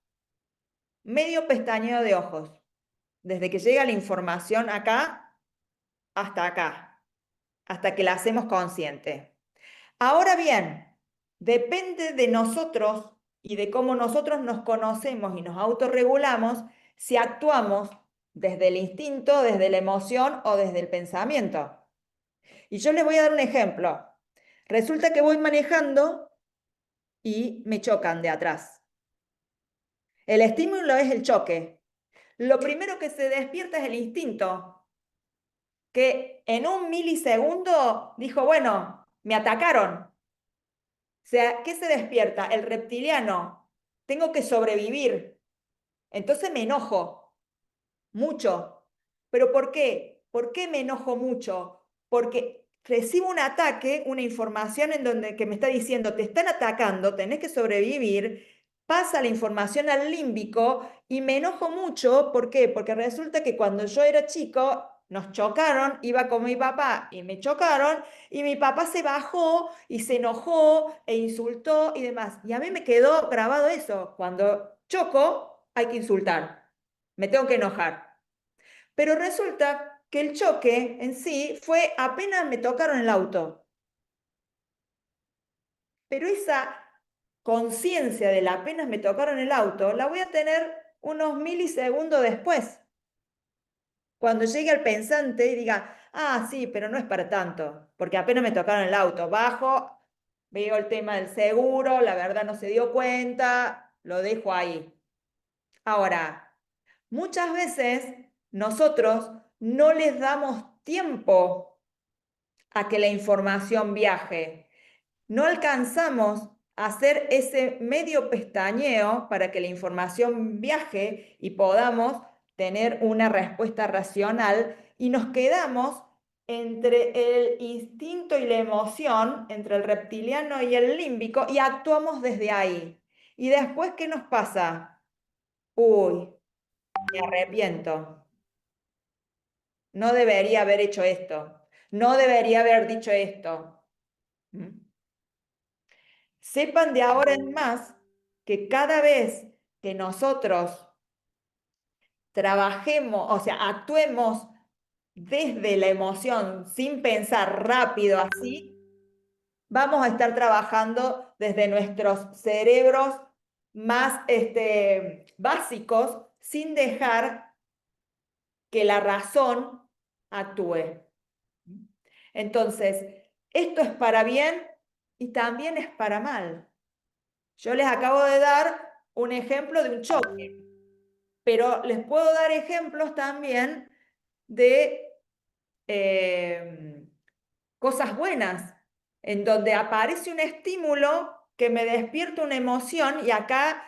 medio pestañeo de ojos, desde que llega la información acá hasta acá. hasta que la hacemos consciente. Ahora bien, depende de nosotros y de cómo nosotros nos conocemos y nos autorregulamos si actuamos desde el instinto, desde la emoción o desde el pensamiento. Y yo les voy a dar un ejemplo. Resulta que voy manejando y me chocan de atrás. El estímulo es el choque. Lo primero que se despierta es el instinto, que en un milisegundo dijo, bueno, me atacaron. O sea, ¿qué se despierta? El reptiliano. Tengo que sobrevivir. Entonces me enojo mucho. ¿Pero por qué? ¿Por qué me enojo mucho? Porque recibo un ataque, una información en donde que me está diciendo, te están atacando, tenés que sobrevivir, pasa la información al límbico y me enojo mucho. ¿Por qué? Porque resulta que cuando yo era chico, nos chocaron, iba con mi papá y me chocaron, y mi papá se bajó y se enojó e insultó y demás. Y a mí me quedó grabado eso. Cuando choco, hay que insultar. Me tengo que enojar. Pero resulta que el choque en sí fue apenas me tocaron el auto. Pero esa conciencia de la apenas me tocaron el auto la voy a tener unos milisegundos después. Cuando llegue al pensante y diga, ah, sí, pero no es para tanto, porque apenas me tocaron el auto. Bajo, veo el tema del seguro, la verdad no se dio cuenta, lo dejo ahí. Ahora, muchas veces nosotros no les damos tiempo a que la información viaje. No alcanzamos a hacer ese medio pestañeo para que la información viaje y podamos tener una respuesta racional, y nos quedamos entre el instinto y la emoción, entre el reptiliano y el límbico, y actuamos desde ahí. ¿Y después qué nos pasa? Uy, me arrepiento. No debería haber hecho esto. No debería haber dicho esto. ¿Mm? Sepan de ahora en más que cada vez que nosotros trabajemos, o sea, actuemos desde la emoción, sin pensar rápido así, vamos a estar trabajando desde nuestros cerebros más básicos, sin dejar que la razón actúe. Entonces, esto es para bien y también es para mal. Yo les acabo de dar un ejemplo de un choque, pero les puedo dar ejemplos también de cosas buenas, en donde aparece un estímulo que me despierta una emoción, y acá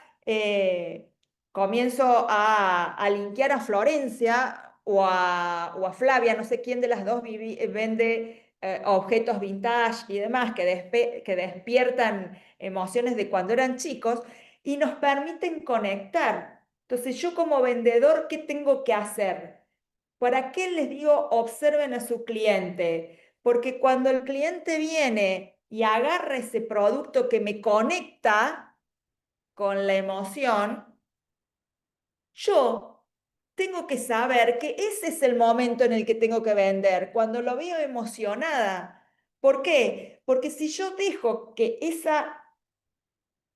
comienzo a linkear a Florencia o a Flavia, no sé quién de las dos vende objetos vintage y demás que despiertan emociones de cuando eran chicos y nos permiten conectar. Entonces yo como vendedor, ¿qué tengo que hacer? ¿Para qué les digo observen a su cliente? Porque cuando el cliente viene y agarra ese producto que me conecta con la emoción, yo tengo que saber que ese es el momento en el que tengo que vender, cuando lo veo emocionada. ¿Por qué? Porque si yo dejo que esa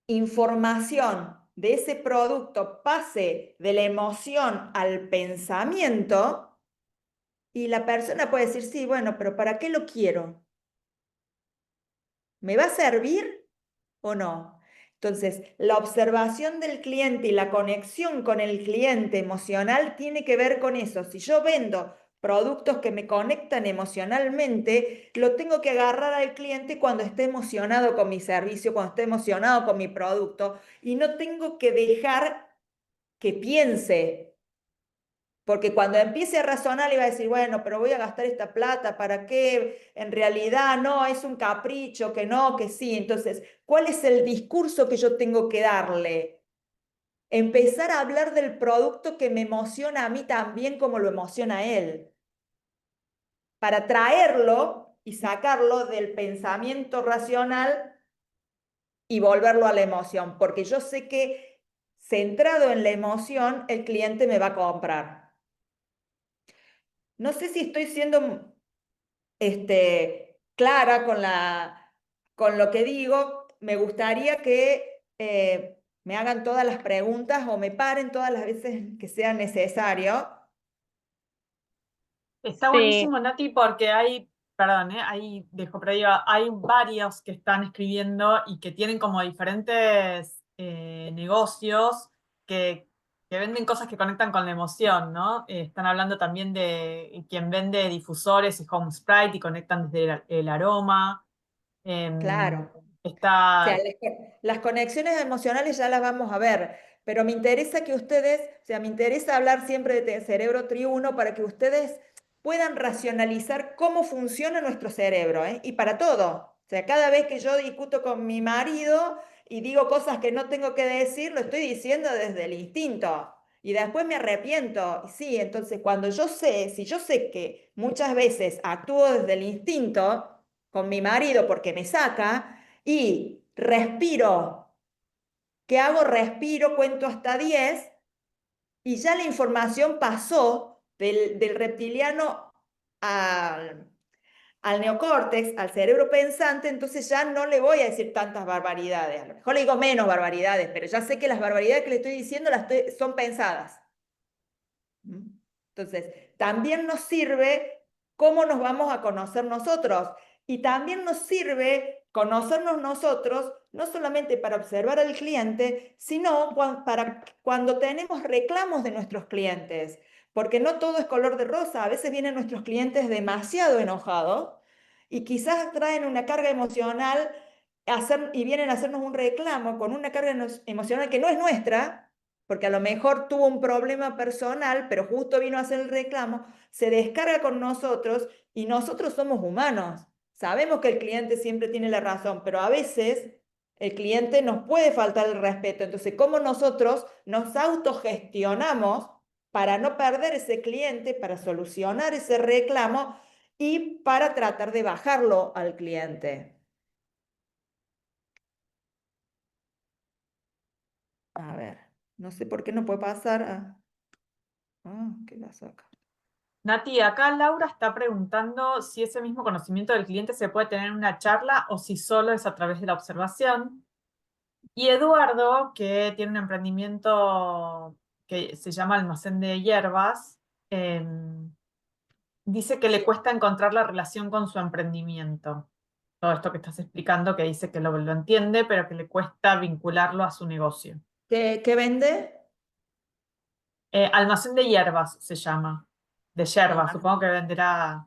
información de ese producto pase de la emoción al pensamiento, y la persona puede decir, sí, bueno, pero ¿para qué lo quiero? ¿Me va a servir o no? Entonces, la observación del cliente y la conexión con el cliente emocional tiene que ver con eso. Si yo vendo productos que me conectan emocionalmente, lo tengo que agarrar al cliente cuando esté emocionado con mi servicio, cuando esté emocionado con mi producto, y no tengo que dejar que piense. Porque cuando empiece a razonar le va a decir, bueno, pero voy a gastar esta plata, ¿para qué? En realidad no, es un capricho, que no, que sí. Entonces, ¿cuál es el discurso que yo tengo que darle? Empezar a hablar del producto que me emociona a mí también como lo emociona a él. Para traerlo y sacarlo del pensamiento racional y volverlo a la emoción. Porque yo sé que centrado en la emoción, el cliente me va a comprar. No sé si estoy siendo clara con lo que digo. Me gustaría que me hagan todas las preguntas o me paren todas las veces que sea necesario. Está buenísimo, Nati, porque perdón, ahí dejo, pero digo, hay varios que están escribiendo y que tienen como diferentes negocios que venden cosas que conectan con la emoción, ¿no? Están hablando también de quien vende difusores y home sprite y conectan desde el aroma. Claro. O sea, Está, las conexiones emocionales ya las vamos a ver, pero me interesa que ustedes, o sea, me interesa hablar siempre de cerebro triuno para que ustedes puedan racionalizar cómo funciona nuestro cerebro, ¿eh? Y para todo. O sea, cada vez que yo discuto con mi marido y digo cosas que no tengo que decir, lo estoy diciendo desde el instinto. Y después me arrepiento. Sí, entonces cuando si yo sé que muchas veces actúo desde el instinto con mi marido porque me saca, y respiro. ¿Qué hago? Respiro, cuento hasta 10 y ya la información pasó del reptiliano al neocórtex, al cerebro pensante, entonces ya no le voy a decir tantas barbaridades. A lo mejor le digo menos barbaridades, pero ya sé que las barbaridades que le estoy diciendo son pensadas. Entonces, también nos sirve cómo nos vamos a conocer nosotros. Y también nos sirve conocernos nosotros, no solamente para observar al cliente, sino para cuando tenemos reclamos de nuestros clientes. Porque no todo es color de rosa. A veces vienen nuestros clientes demasiado enojados y quizás traen una carga emocional y vienen a hacernos un reclamo con una carga emocional que no es nuestra, porque a lo mejor tuvo un problema personal, pero justo vino a hacer el reclamo, se descarga con nosotros y nosotros somos humanos. Sabemos que el cliente siempre tiene la razón, pero a veces el cliente nos puede faltar el respeto. Entonces, ¿cómo nosotros nos autogestionamos para no perder ese cliente, para solucionar ese reclamo y para tratar de bajarlo al cliente? A ver, no sé por qué no puede pasar a... ¿qué pasó acá? Nati, acá Laura está preguntando si ese mismo conocimiento del cliente se puede tener en una charla o si solo es a través de la observación. Y Eduardo, que tiene un emprendimiento que se llama Almacén de Hierbas, dice que le cuesta encontrar la relación con su emprendimiento. Todo esto que estás explicando, que dice que lo entiende, pero que le cuesta vincularlo a su negocio. ¿Qué vende? Almacén de Hierbas se llama. De hierbas, supongo que venderá.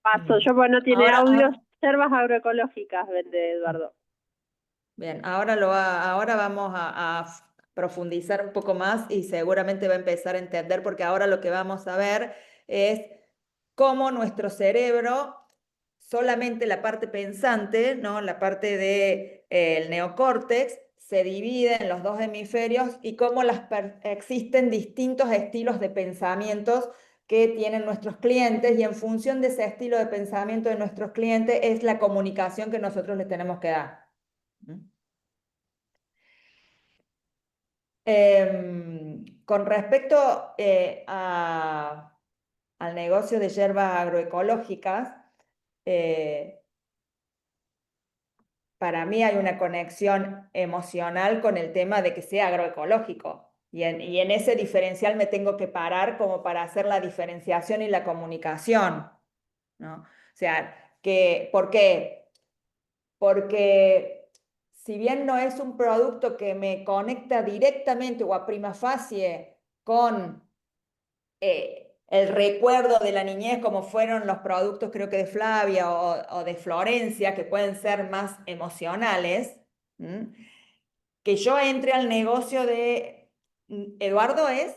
Paso, yo pues no tiene Ahora, audios, hierbas agroecológicas vende Eduardo. bien, ahora vamos a profundizar un poco más y seguramente va a empezar a entender, porque ahora lo que vamos a ver es cómo nuestro cerebro, solamente la parte pensante, ¿no? La parte del neocórtex, se divide en los dos hemisferios y cómo existen distintos estilos de pensamientos que tienen nuestros clientes, y en función de ese estilo de pensamiento de nuestros clientes es la comunicación que nosotros les tenemos que dar. Con respecto al negocio de hierbas agroecológicas, para mí hay una conexión emocional con el tema de que sea agroecológico. Y en ese diferencial me tengo que parar como para hacer la diferenciación y la comunicación, ¿no? O sea, ¿por qué? Porque si bien no es un producto que me conecta directamente o a prima facie con el recuerdo de la niñez, como fueron los productos, creo que de Flavia o de Florencia, que pueden ser más emocionales, que yo entre al negocio de Eduardo es...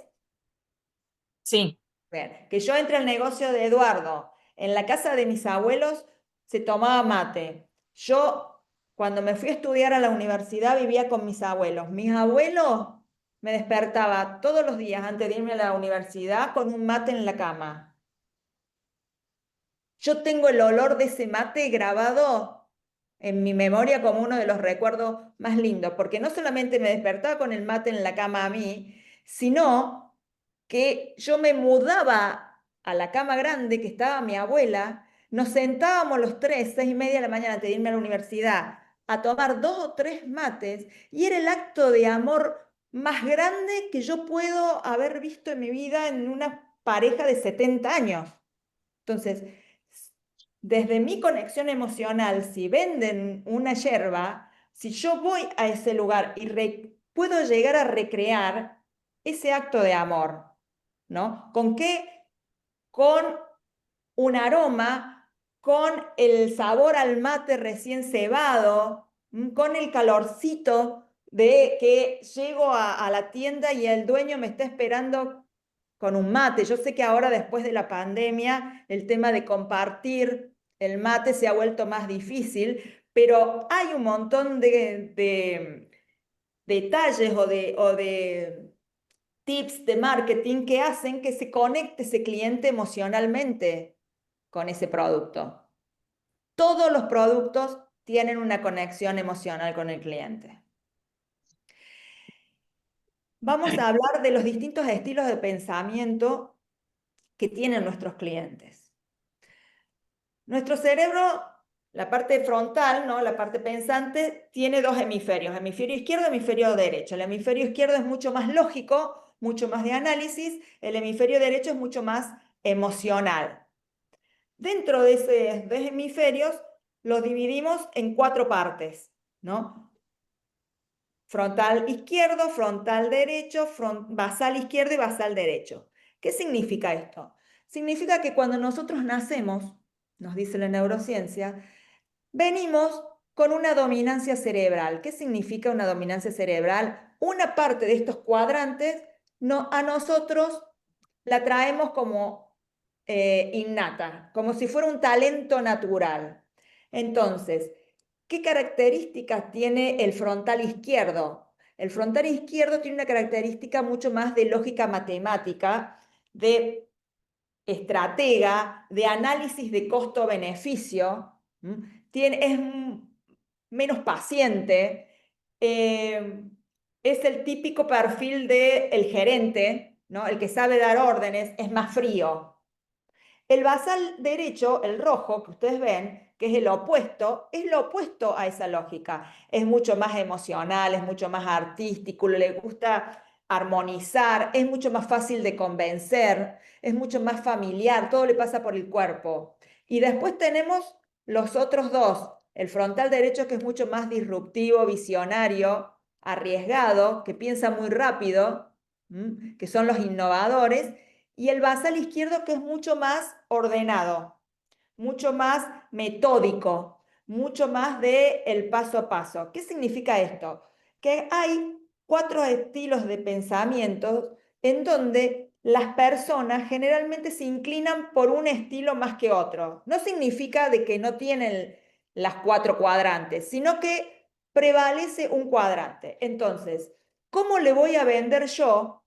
Sí. Bien, que yo entre al negocio de Eduardo. En la casa de mis abuelos se tomaba mate. Yo, cuando me fui a estudiar a la universidad, vivía con mis abuelos. Mis abuelos me despertaba todos los días antes de irme a la universidad con un mate en la cama. Yo tengo el olor de ese mate grabado en mi memoria como uno de los recuerdos más lindos, porque no solamente me despertaba con el mate en la cama a mí, sino que yo me mudaba a la cama grande que estaba mi abuela nos sentábamos los tres, 6:30 de la mañana antes de irme a la universidad, a tomar 2 o 3 mates, y era el acto de amor más grande que yo puedo haber visto en mi vida en una pareja de 70 años. Entonces, desde mi conexión emocional, si venden una yerba, si yo voy a ese lugar y puedo llegar a recrear ese acto de amor, ¿no? ¿Con qué? Con un aroma, con el sabor al mate recién cebado, con el calorcito de que llego a la tienda y el dueño me está esperando con un mate. Yo sé que ahora, después de la pandemia, el tema de compartir el mate se ha vuelto más difícil, pero hay un montón de detalles o de tips de marketing que hacen que se conecte ese cliente emocionalmente con ese producto. Todos los productos tienen una conexión emocional con el cliente. Vamos a hablar de los distintos estilos de pensamiento que tienen nuestros clientes. Nuestro cerebro, la parte frontal, ¿no? La parte pensante, tiene 2 hemisferios, hemisferio izquierdo y hemisferio derecho. El hemisferio izquierdo es mucho más lógico, mucho más de análisis, el hemisferio derecho es mucho más emocional. Dentro de esos 2 hemisferios los dividimos en 4 partes, ¿no? Frontal izquierdo, frontal derecho, basal izquierdo y basal derecho. ¿Qué significa esto? Significa que cuando nosotros nacemos, nos dice la neurociencia, venimos con una dominancia cerebral. ¿Qué significa una dominancia cerebral? Una parte de estos cuadrantes a nosotros la traemos como innata, como si fuera un talento natural. Entonces, ¿qué características tiene el frontal izquierdo? El frontal izquierdo tiene una característica mucho más de lógica matemática, de estratega, de análisis de costo-beneficio, es menos paciente, es el típico perfil del gerente, ¿no? El que sabe dar órdenes, es más frío. El basal derecho, el rojo que ustedes ven, que es lo opuesto a esa lógica. Es mucho más emocional, es mucho más artístico, le gusta armonizar, es mucho más fácil de convencer, es mucho más familiar, todo le pasa por el cuerpo. Y después tenemos los otros 2, el frontal derecho, que es mucho más disruptivo, visionario, arriesgado, que piensa muy rápido, que son los innovadores, y el basal izquierdo, que es mucho más ordenado, mucho más metódico, mucho más de el paso a paso. ¿Qué significa esto? Que hay 4 estilos de pensamiento en donde las personas generalmente se inclinan por un estilo más que otro. No significa de que no tienen las 4 cuadrantes, sino que prevalece un cuadrante. Entonces, ¿cómo le voy a vender yo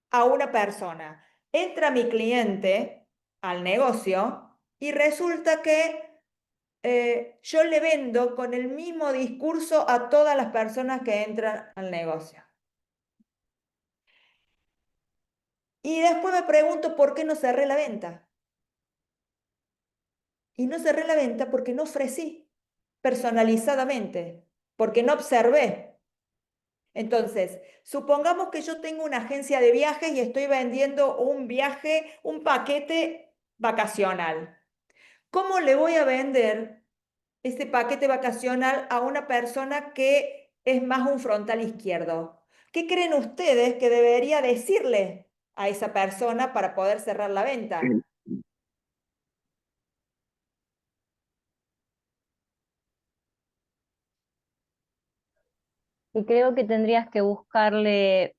a una persona? Entra mi cliente al negocio y resulta que yo le vendo con el mismo discurso a todas las personas que entran al negocio. Y después me pregunto por qué no cerré la venta. Y no cerré la venta porque no ofrecí personalizadamente, porque no observé. Entonces, supongamos que yo tengo una agencia de viajes y estoy vendiendo un viaje, un paquete vacacional. ¿Cómo le voy a vender ese paquete vacacional a una persona que es más un frontal izquierdo? ¿Qué creen ustedes que debería decirle a esa persona para poder cerrar la venta? Y creo que tendrías que buscarle,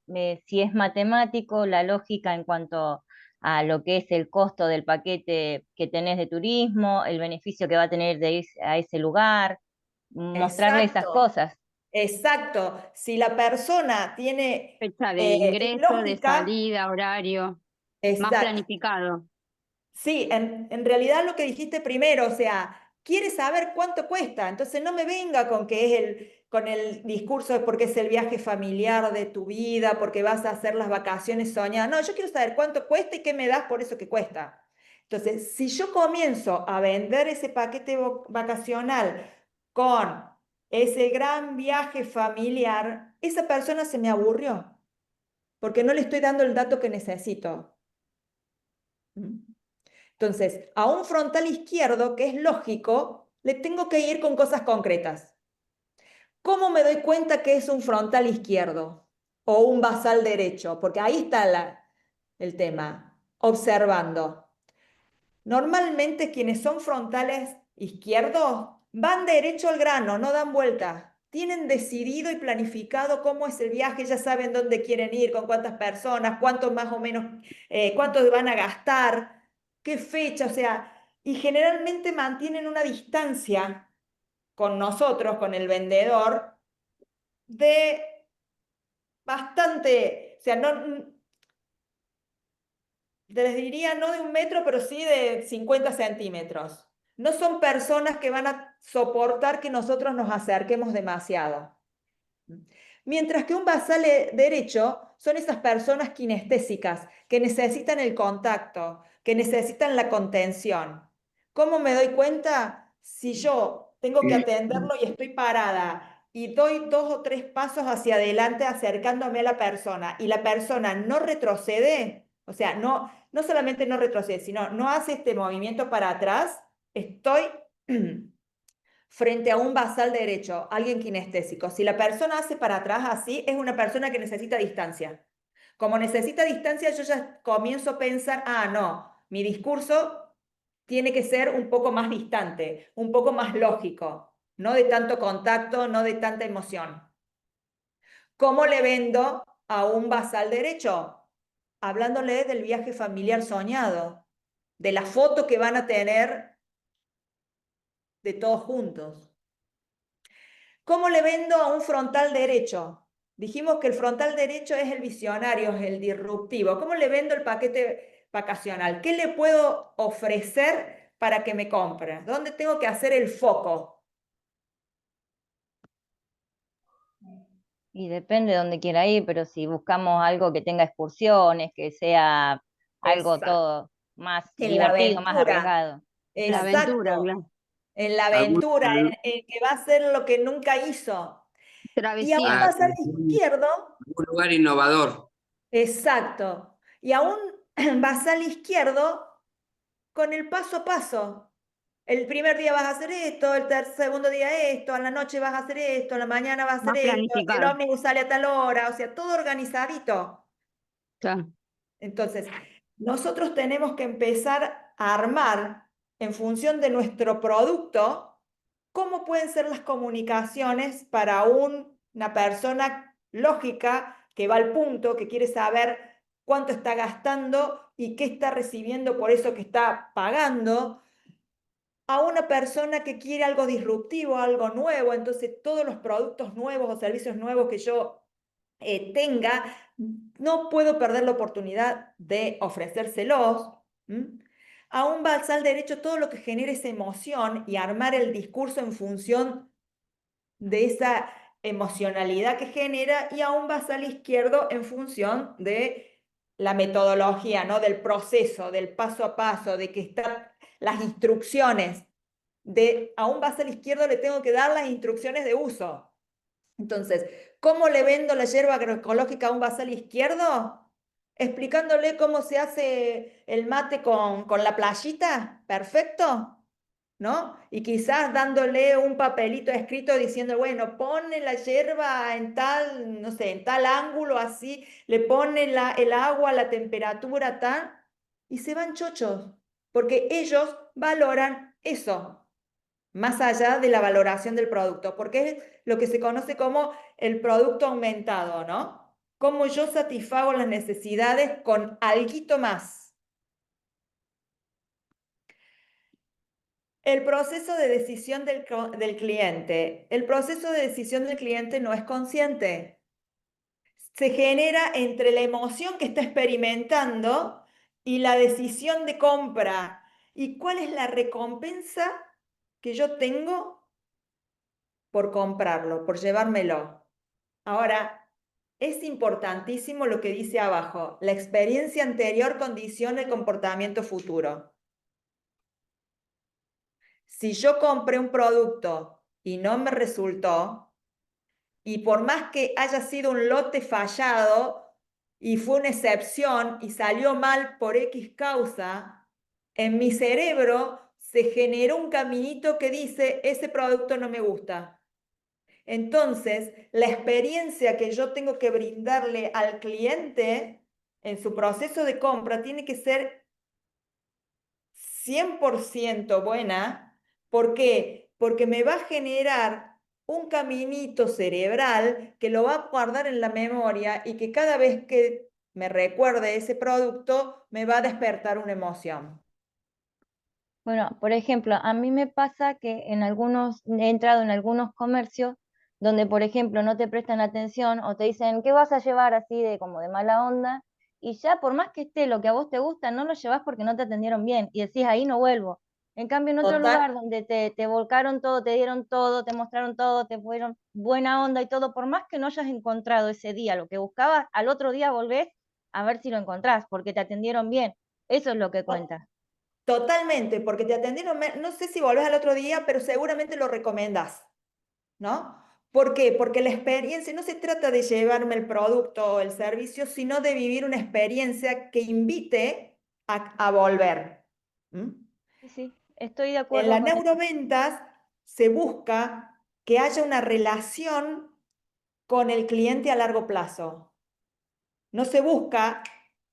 si es matemático, la lógica en cuanto a lo que es el costo del paquete que tenés de turismo, el beneficio que va a tener de ir a ese lugar, mostrarle esas Exacto, cosas. exacto. Si la persona tiene Fecha de ingreso, de lógica, salida, horario, más exacto. planificado. Sí, en realidad lo que dijiste primero, o sea, quiere saber cuánto cuesta, entonces no me venga con que es con el discurso de porque es el viaje familiar de tu vida, porque vas a hacer las vacaciones soñadas. No, yo quiero saber cuánto cuesta y qué me das por eso que cuesta. Entonces, si yo comienzo a vender ese paquete vacacional con ese gran viaje familiar, esa persona se me aburrió, porque no le estoy dando el dato que necesito. Entonces, a un frontal izquierdo, que es lógico, le tengo que ir con cosas concretas. ¿Cómo me doy cuenta que es un frontal izquierdo o un basal derecho? Porque ahí está el tema, observando. Normalmente quienes son frontales izquierdos van derecho al grano, no dan vuelta. Tienen decidido y planificado cómo es el viaje, ya saben dónde quieren ir, con cuántas personas, cuánto más o menos, cuánto van a gastar, qué fecha, o sea, y generalmente mantienen una distancia con nosotros, con el vendedor, de bastante, o sea, no, les diría no de 1 metro, pero sí de 50 centímetros. No son personas que van a soportar que nosotros nos acerquemos demasiado. Mientras que un basal derecho son esas personas kinestésicas que necesitan el contacto, que necesitan la contención. ¿Cómo me doy cuenta? Si yo tengo que atenderlo y estoy parada y doy 2 o 3 pasos hacia adelante acercándome a la persona y la persona no retrocede, o sea, no solamente no retrocede, sino no hace este movimiento para atrás, estoy frente a un basal derecho, alguien kinestésico. Si la persona hace para atrás así, es una persona que necesita distancia. Como necesita distancia, yo ya comienzo a pensar, no, mi discurso tiene que ser un poco más distante, un poco más lógico, no de tanto contacto, no de tanta emoción. ¿Cómo le vendo a un basal derecho? Hablándole del viaje familiar soñado, de la foto que van a tener de todos juntos. ¿Cómo le vendo a un frontal derecho? Dijimos que el frontal derecho es el visionario, es el disruptivo. ¿Cómo le vendo el paquete vacacional? ¿Qué le puedo ofrecer para que me compre? ¿Dónde tengo que hacer el foco? Y depende de dónde quiera ir, pero si buscamos algo que tenga excursiones, que sea algo Exacto. todo más En la divertido, más aventura. arriesgado. La aventura, Exacto. claro. En la aventura, en que va a hacer lo que nunca hizo. Y a un Travesía. basal izquierdo, Un lugar innovador. exacto. Y a un basal izquierdo con el paso a paso. El primer día vas a hacer esto, el segundo día esto, a la noche vas a hacer esto, a la mañana vas a hacer Más esto, el planificado. ómnibus sale a tal hora, o sea, todo organizadito. Claro. Entonces, nosotros tenemos que empezar a armar en función de nuestro producto cómo pueden ser las comunicaciones para una persona lógica que va al punto, que quiere saber cuánto está gastando y qué está recibiendo por eso que está pagando, a una persona que quiere algo disruptivo, algo nuevo. Entonces todos los productos nuevos o servicios nuevos que yo tenga, no puedo perder la oportunidad de ofrecérselos. A un basal derecho, todo lo que genere esa emoción y armar el discurso en función de esa emocionalidad que genera, y a un basal izquierdo en función de la metodología, ¿no? Del proceso, del paso a paso, de que están las instrucciones. A un basal izquierdo le tengo que dar las instrucciones de uso. Entonces, ¿cómo le vendo la hierba agroecológica a un basal izquierdo? Explicándole cómo se hace el mate con la playita, perfecto, ¿no? Y quizás dándole un papelito escrito diciendo, bueno, pone la hierba en tal, no sé, en tal ángulo así, le pone el agua, la temperatura tal, y se van chochos, porque ellos valoran eso, más allá de la valoración del producto, porque es lo que se conoce como el producto aumentado, ¿no? Cómo yo satisfago las necesidades con alguito más. El proceso de decisión del cliente. El proceso de decisión del cliente no es consciente. Se genera entre la emoción que está experimentando y la decisión de compra. ¿Y cuál es la recompensa que yo tengo por comprarlo, por llevármelo? Ahora, es importantísimo lo que dice abajo. La experiencia anterior condiciona el comportamiento futuro. Si yo compré un producto y no me resultó, y por más que haya sido un lote fallado y fue una excepción y salió mal por X causa, en mi cerebro se generó un caminito que dice, ese producto no me gusta. Entonces, la experiencia que yo tengo que brindarle al cliente en su proceso de compra tiene que ser 100% buena. ¿Por qué? Porque me va a generar un caminito cerebral que lo va a guardar en la memoria y que cada vez que me recuerde ese producto, me va a despertar una emoción. Bueno, por ejemplo, a mí me pasa que he entrado en algunos comercios donde, por ejemplo, no te prestan atención o te dicen, ¿qué vas a llevar así de como de mala onda? Y ya por más que esté lo que a vos te gusta, no lo llevas porque no te atendieron bien y decís, ahí no vuelvo. En cambio, en otro Total, lugar donde te volcaron todo, te dieron todo, te mostraron todo, te fueron buena onda y todo, por más que no hayas encontrado ese día lo que buscabas, al otro día volvés a ver si lo encontrás porque te atendieron bien. Eso es lo que cuenta. totalmente, porque te atendieron, no sé si volvés al otro día, pero seguramente lo recomendás, ¿no? ¿Por qué? Porque la experiencia, no se trata de llevarme el producto o el servicio, sino de vivir una experiencia que invite a volver. ¿Mm? Sí, sí, estoy de En acuerdo la con eso. neuroventas se busca que haya una relación con el cliente a largo plazo. No se busca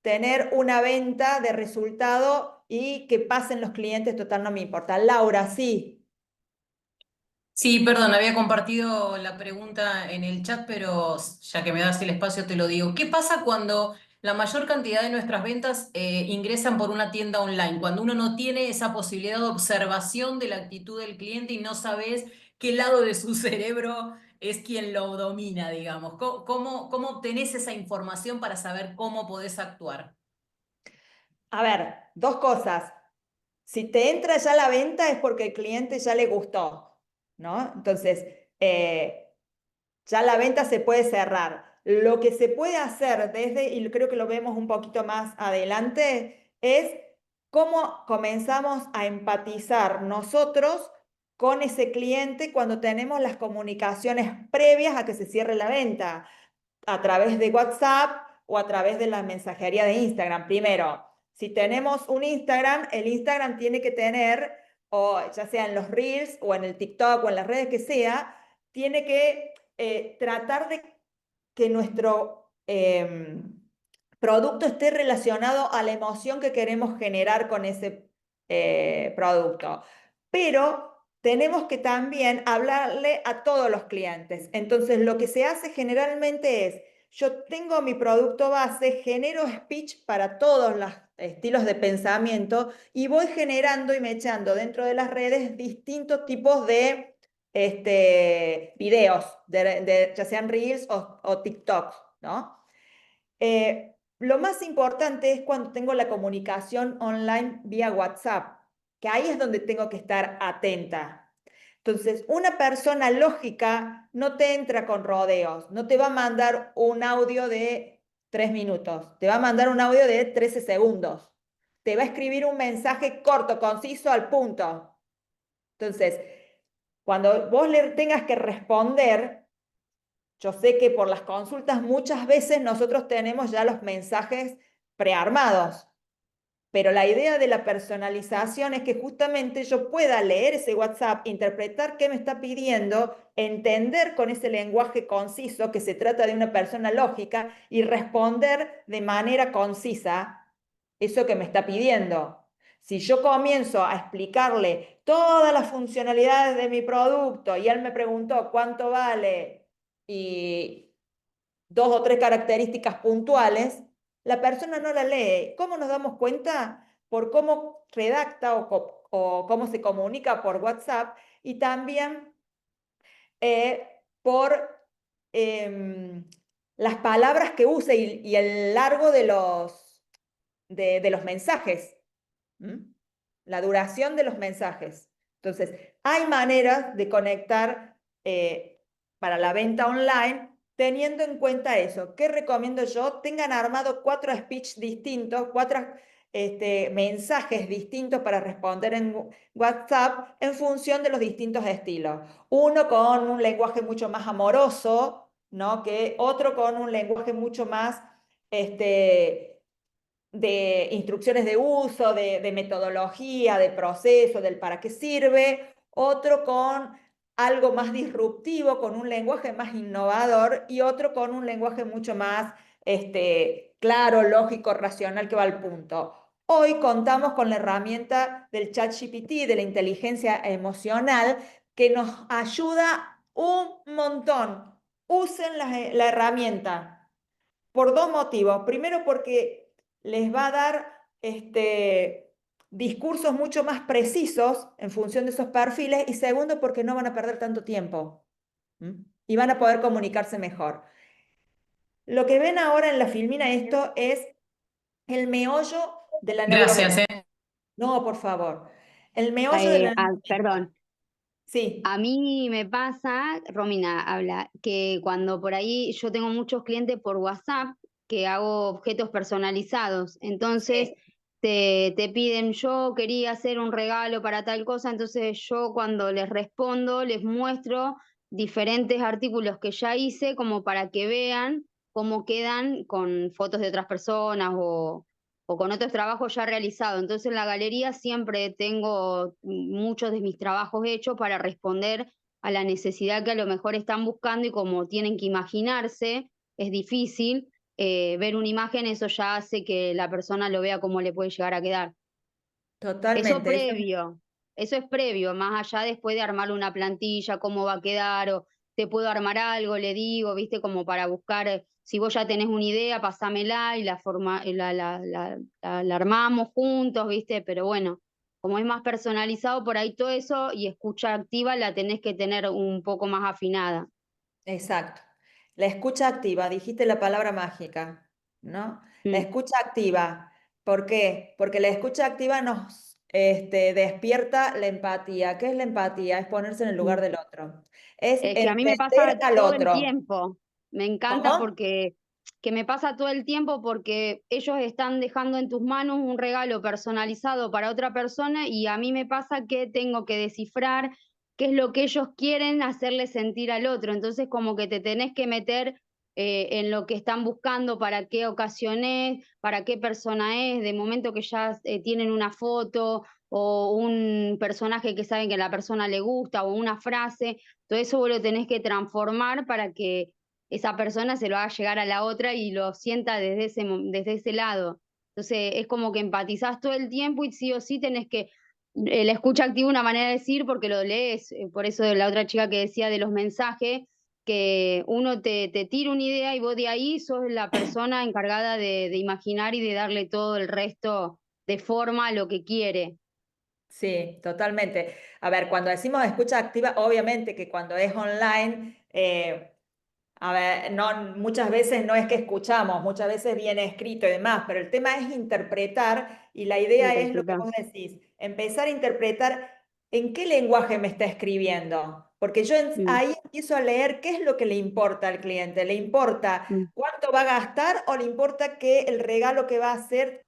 tener una venta de resultado y que pasen los clientes, total, no me importa. Laura, sí. Sí, perdón, había compartido la pregunta en el chat, pero ya que me das el espacio te lo digo. ¿Qué pasa cuando la mayor cantidad de nuestras ventas ingresan por una tienda online? Cuando uno no tiene esa posibilidad de observación de la actitud del cliente y no sabes qué lado de su cerebro es quien lo domina, digamos. ¿Cómo obtenés esa información para saber cómo podés actuar? A ver, dos cosas. Si te entra ya la venta es porque el cliente ya le gustó, ¿no? Entonces, ya la venta se puede cerrar. Lo que se puede hacer desde, y creo que lo vemos un poquito más adelante, es cómo comenzamos a empatizar nosotros con ese cliente cuando tenemos las comunicaciones previas a que se cierre la venta, a través de WhatsApp o a través de la mensajería de Instagram. Primero, si tenemos un Instagram, el Instagram tiene que tener, o ya sea en los Reels o en el TikTok o en las redes que sea, tiene que tratar de que nuestro producto esté relacionado a la emoción que queremos generar con ese producto. Pero tenemos que también hablarle a todos los clientes. Entonces, lo que se hace generalmente es, yo tengo mi producto base, genero speech para todos los estilos de pensamiento y voy generando y mechando dentro de las redes distintos tipos de videos, ya sean Reels o TikTok, ¿no? Lo más importante es cuando tengo la comunicación online vía WhatsApp, que ahí es donde tengo que estar atenta. Entonces, una persona lógica no te entra con rodeos, no te va a mandar un audio de 3 minutos, te va a mandar un audio de 13 segundos, te va a escribir un mensaje corto, conciso, al punto. Entonces, cuando vos le tengas que responder, yo sé que por las consultas muchas veces nosotros tenemos ya los mensajes prearmados, pero la idea de la personalización es que justamente yo pueda leer ese WhatsApp, interpretar qué me está pidiendo, entender con ese lenguaje conciso que se trata de una persona lógica y responder de manera concisa eso que me está pidiendo. Si yo comienzo a explicarle todas las funcionalidades de mi producto y él me preguntó cuánto vale y 2 o 3 características puntuales, la persona no la lee. ¿Cómo nos damos cuenta? Por cómo redacta o cómo se comunica por WhatsApp y también por las palabras que usa y el largo de los mensajes. ¿Mm? La duración de los mensajes. Entonces, hay maneras de conectar para la venta online teniendo en cuenta eso. ¿Qué recomiendo yo? Tengan armado 4 speech distintos, 4 mensajes distintos para responder en WhatsApp en función de los distintos estilos. Uno con un lenguaje mucho más amoroso, ¿no? Que otro con un lenguaje mucho más de instrucciones de uso, de metodología, de proceso, del para qué sirve, otro con algo más disruptivo, con un lenguaje más innovador, y otro con un lenguaje mucho más claro, lógico, racional, que va al punto. Hoy contamos con la herramienta del ChatGPT, de la inteligencia emocional, que nos ayuda un montón. Usen la herramienta por dos motivos. Primero, porque les va a dar discursos mucho más precisos en función de esos perfiles, y segundo, porque no van a perder tanto tiempo. Y van a poder comunicarse mejor. Lo que ven ahora en la filmina, esto es el meollo de la Gracias, neurociencia. No, por favor. El meollo de la Perdón. Sí. A mí me pasa, Romina habla, que cuando por ahí yo tengo muchos clientes por WhatsApp que hago objetos personalizados, entonces te piden, yo quería hacer un regalo para tal cosa, entonces yo cuando les respondo les muestro diferentes artículos que ya hice como para que vean cómo quedan con fotos de otras personas o con otros trabajos ya realizados. Entonces en la galería siempre tengo muchos de mis trabajos hechos para responder a la necesidad que a lo mejor están buscando, y como tienen que imaginarse, es difícil ver una imagen, eso ya hace que la persona lo vea cómo le puede llegar a quedar. Totalmente. Eso es previo, más allá después de armar una plantilla, cómo va a quedar, o te puedo armar algo, le digo, viste, como para buscar, si vos ya tenés una idea, pasámela y la armamos juntos, viste, pero bueno, como es más personalizado por ahí todo eso, y escucha activa la tenés que tener un poco más afinada. Exacto. La escucha activa, dijiste la palabra mágica, ¿no? La escucha activa. ¿Por qué? Porque la escucha activa nos despierta la empatía. ¿Qué es la empatía? Es ponerse en el lugar del otro. Es Es que a mí me pasa entender al todo el otro. tiempo. Me encanta ¿Cómo? porque que me pasa todo el tiempo porque ellos están dejando en tus manos un regalo personalizado para otra persona, y a mí me pasa que tengo que descifrar qué es lo que ellos quieren hacerle sentir al otro. Entonces como que te tenés que meter en lo que están buscando, para qué ocasión es, para qué persona es, de momento que ya tienen una foto o un personaje que saben que a la persona le gusta, o una frase. Todo eso vos lo tenés que transformar para que esa persona se lo haga llegar a la otra y lo sienta desde ese lado. Entonces es como que empatizás todo el tiempo, y sí o sí tenés que, la escucha activa, una manera de decir, porque lo lees, por eso de la otra chica que decía de los mensajes, que uno te tira una idea y vos de ahí sos la persona encargada de imaginar y de darle todo el resto de forma a lo que quiere. Sí, totalmente. A ver, cuando decimos escucha activa, obviamente que cuando es online, a ver, no, muchas veces no es que escuchamos, muchas veces viene escrito y demás, pero el tema es interpretar, y la idea es lo que Interpretar. vos decís, empezar a interpretar en qué lenguaje me está escribiendo, porque yo ahí empiezo a leer qué es lo que le importa al cliente. ¿Le importa cuánto va a gastar, o le importa que el regalo que va a hacer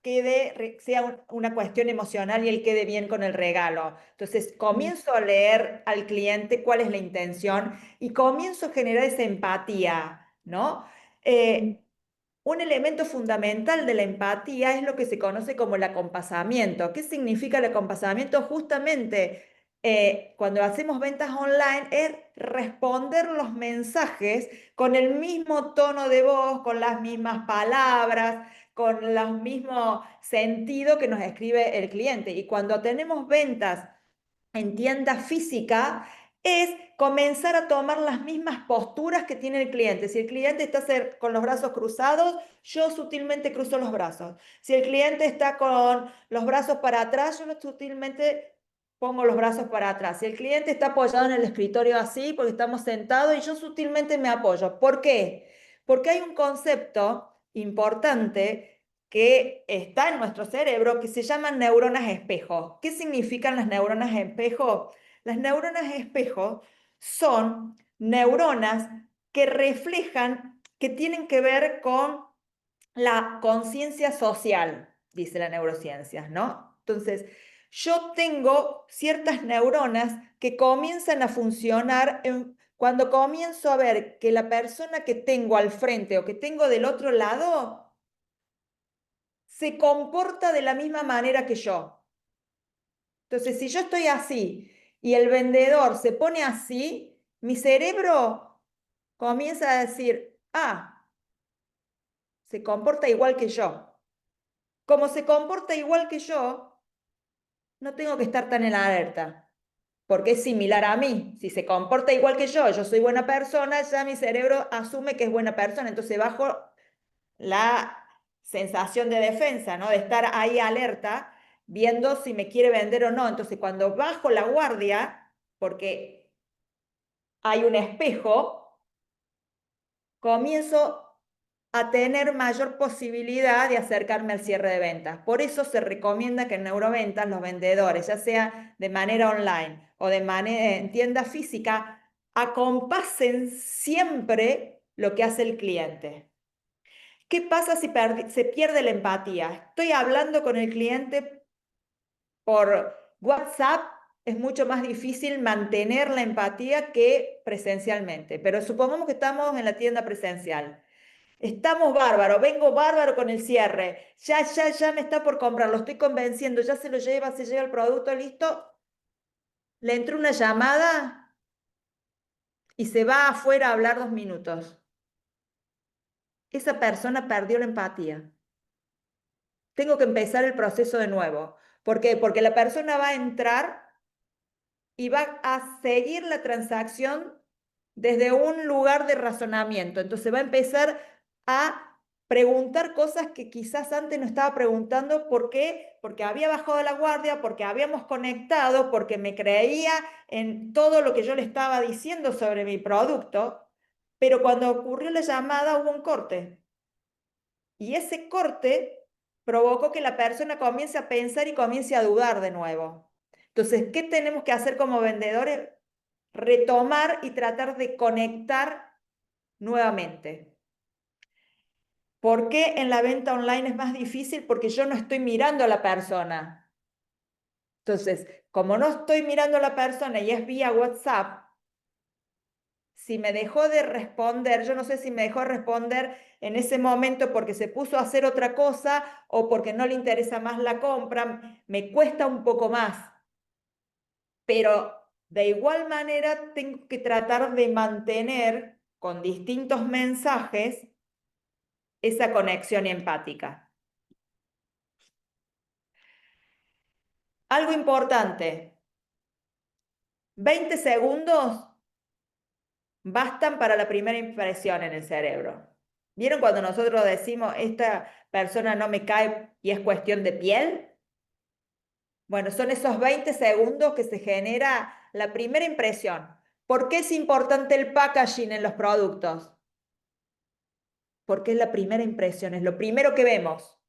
sea una cuestión emocional y él quede bien con el regalo? Entonces comienzo a leer al cliente cuál es la intención, y comienzo a generar esa empatía, ¿no? Un elemento fundamental de la empatía es lo que se conoce como el acompasamiento. ¿Qué significa el acompasamiento? Justamente cuando hacemos ventas online es responder los mensajes con el mismo tono de voz, con las mismas palabras, con el mismo sentido que nos escribe el cliente. Y cuando tenemos ventas en tienda física, es comenzar a tomar las mismas posturas que tiene el cliente. Si el cliente está con los brazos cruzados, yo sutilmente cruzo los brazos. Si el cliente está con los brazos para atrás, yo sutilmente pongo los brazos para atrás. Si el cliente está apoyado en el escritorio así, porque estamos sentados, y yo sutilmente me apoyo. ¿Por qué? Porque hay un concepto importante que está en nuestro cerebro, que se llaman neuronas espejo. ¿Qué significan las neuronas espejo? Las neuronas espejo son neuronas que reflejan, que tienen que ver con la conciencia social, dice la neurociencia, ¿no? Entonces, yo tengo ciertas neuronas que comienzan a funcionar cuando comienzo a ver que la persona que tengo al frente o que tengo del otro lado se comporta de la misma manera que yo. Entonces, si yo estoy así y el vendedor se pone así, mi cerebro comienza a decir, ah, se comporta igual que yo. Como se comporta igual que yo, no tengo que estar tan en la alerta, porque es similar a mí. Si se comporta igual que yo soy buena persona, ya mi cerebro asume que es buena persona, entonces bajo la sensación de defensa, ¿no? De estar ahí alerta, viendo si me quiere vender o no. Entonces, cuando bajo la guardia, porque hay un espejo, comienzo a tener mayor posibilidad de acercarme al cierre de ventas. Por eso se recomienda que en neuroventas los vendedores, ya sea de manera online o de manera en tienda física, acompasen siempre lo que hace el cliente. ¿Qué pasa si se pierde la empatía? Estoy hablando con el cliente por WhatsApp, es mucho más difícil mantener la empatía que presencialmente, pero supongamos que estamos en la tienda presencial. Estamos bárbaro, vengo bárbaro con el cierre, ya me está por comprar, lo estoy convenciendo, ya se lleva el producto, listo. Le entró una llamada y se va afuera a hablar 2 minutos. Esa persona perdió la empatía. Tengo que empezar el proceso de nuevo. ¿Por qué? Porque la persona va a entrar y va a seguir la transacción desde un lugar de razonamiento. Entonces va a empezar a preguntar cosas que quizás antes no estaba preguntando. ¿Por qué? Porque había bajado la guardia, porque habíamos conectado, porque me creía en todo lo que yo le estaba diciendo sobre mi producto, pero cuando ocurrió la llamada hubo un corte. Y ese corte provocó que la persona comience a pensar y comience a dudar de nuevo. Entonces, ¿qué tenemos que hacer como vendedores? Retomar y tratar de conectar nuevamente. ¿Por qué en la venta online es más difícil? Porque yo no estoy mirando a la persona. Entonces, como no estoy mirando a la persona y es vía WhatsApp, si me dejó de responder, yo no sé si me dejó de responder en ese momento porque se puso a hacer otra cosa o porque no le interesa más la compra, me cuesta un poco más. Pero de igual manera tengo que tratar de mantener con distintos mensajes esa conexión empática. Algo importante, 20 segundos bastan para la primera impresión en el cerebro. ¿Vieron cuando nosotros decimos, esta persona no me cae y es cuestión de piel? Bueno, son esos 20 segundos que se genera la primera impresión. ¿Por qué es importante el packaging en los productos? Porque es la primera impresión, es lo primero que vemos.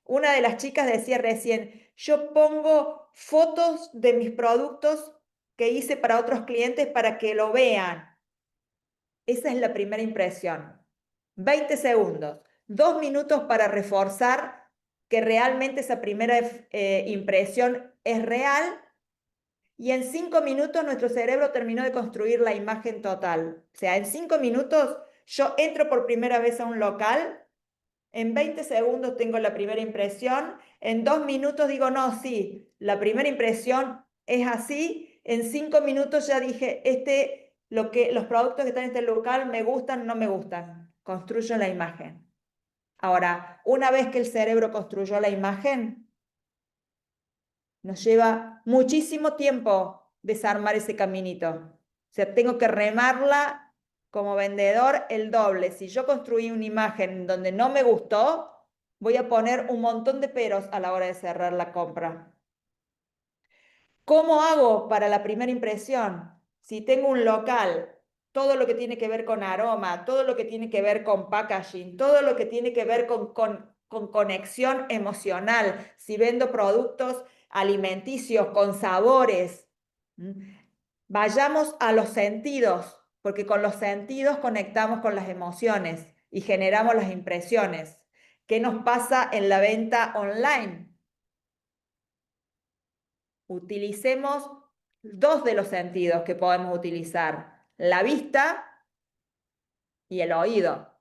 Una de las chicas decía recién, yo pongo fotos de mis productos que hice para otros clientes para que lo vean. Esa es la primera impresión. 20 segundos, 2 minutos para reforzar que realmente esa primera impresión es real, y en 5 minutos nuestro cerebro terminó de construir la imagen total. O sea, en 5 minutos yo entro por primera vez a un local, en 20 segundos tengo la primera impresión, en 2 minutos digo, no, sí, la primera impresión es así, en 5 minutos ya dije, los productos que están en este local me gustan, no me gustan. Construyo la imagen. Ahora, una vez que el cerebro construyó la imagen, nos lleva muchísimo tiempo desarmar ese caminito. O sea, tengo que remarla como vendedor el doble. Si yo construí una imagen donde no me gustó, voy a poner un montón de peros a la hora de cerrar la compra. ¿Cómo hago para la primera impresión? Si tengo un local, todo lo que tiene que ver con aroma, todo lo que tiene que ver con packaging, todo lo que tiene que ver con conexión emocional, si vendo productos alimenticios con sabores, vayamos a los sentidos, porque con los sentidos conectamos con las emociones y generamos las impresiones. ¿Qué nos pasa en la venta online? Utilicemos dos de los sentidos que podemos utilizar, la vista y el oído.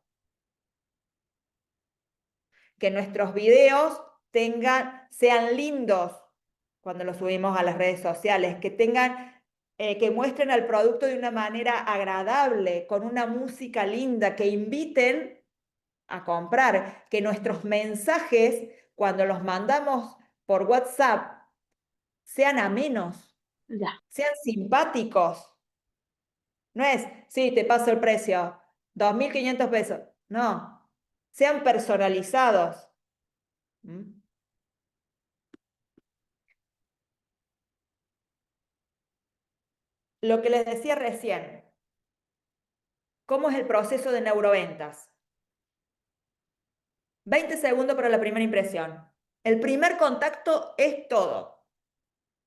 Que nuestros videos sean lindos cuando los subimos a las redes sociales, que muestren al producto de una manera agradable, con una música linda, que inviten a comprar, que nuestros mensajes, cuando los mandamos por WhatsApp, sean amenos, sean simpáticos. No es, sí, te paso el precio, 2.500 pesos. No, sean personalizados. ¿Mm? Lo que les decía recién, ¿cómo es el proceso de neuroventas? 20 segundos para la primera impresión. El primer contacto es todo.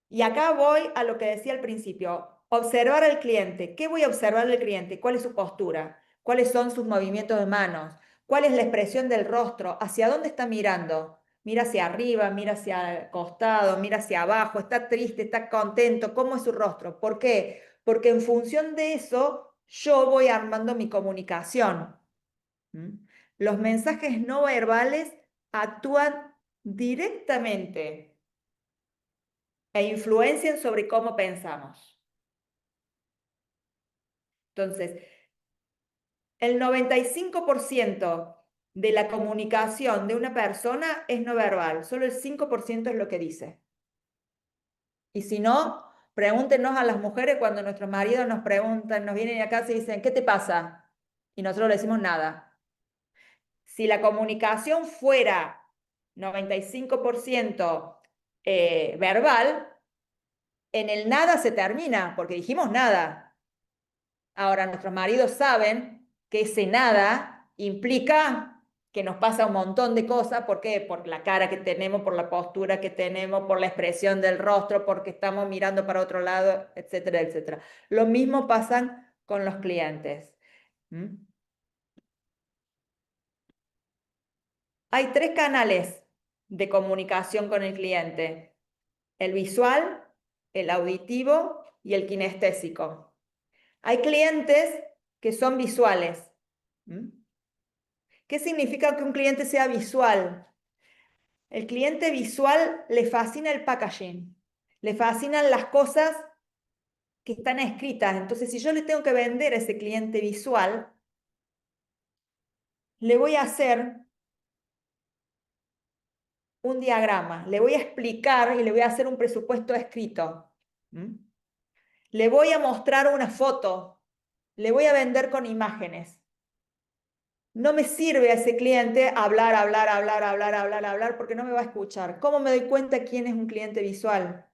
Y acá voy a lo que decía al principio, observar al cliente. ¿Qué voy a observar del cliente? ¿Cuál es su postura? ¿Cuáles son sus movimientos de manos? ¿Cuál es la expresión del rostro? ¿Hacia dónde está mirando? Mira hacia arriba, mira hacia el costado, mira hacia abajo, está triste, está contento, ¿cómo es su rostro? ¿Por qué? Porque en función de eso yo voy armando mi comunicación. ¿Mm? Los mensajes no verbales actúan directamente e influencian sobre cómo pensamos. Entonces, el 95% de la comunicación de una persona es no verbal, solo el 5% es lo que dice. Y si no, pregúntenos a las mujeres cuando nuestros maridos nos preguntan, nos vienen a casa y dicen, ¿qué te pasa? Y nosotros le decimos nada. Si la comunicación fuera 95% verbal, en el nada se termina, porque dijimos nada. Ahora, nuestros maridos saben que ese nada implica que nos pasa un montón de cosas. ¿Por qué? Por la cara que tenemos, por la postura que tenemos, por la expresión del rostro, porque estamos mirando para otro lado, etcétera, etcétera. Lo mismo pasa con los clientes. ¿Mm? Hay 3 canales de comunicación con el cliente: el visual, el auditivo y el kinestésico. Hay clientes que son visuales. ¿Mm? ¿Qué significa que un cliente sea visual? El cliente visual le fascina el packaging, le fascinan las cosas que están escritas. Entonces, si yo le tengo que vender a ese cliente visual, le voy a hacer un diagrama, le voy a explicar y le voy a hacer un presupuesto escrito. ¿Mm? Le voy a mostrar una foto, le voy a vender con imágenes. No me sirve a ese cliente hablar, porque no me va a escuchar. ¿Cómo me doy cuenta quién es un cliente visual?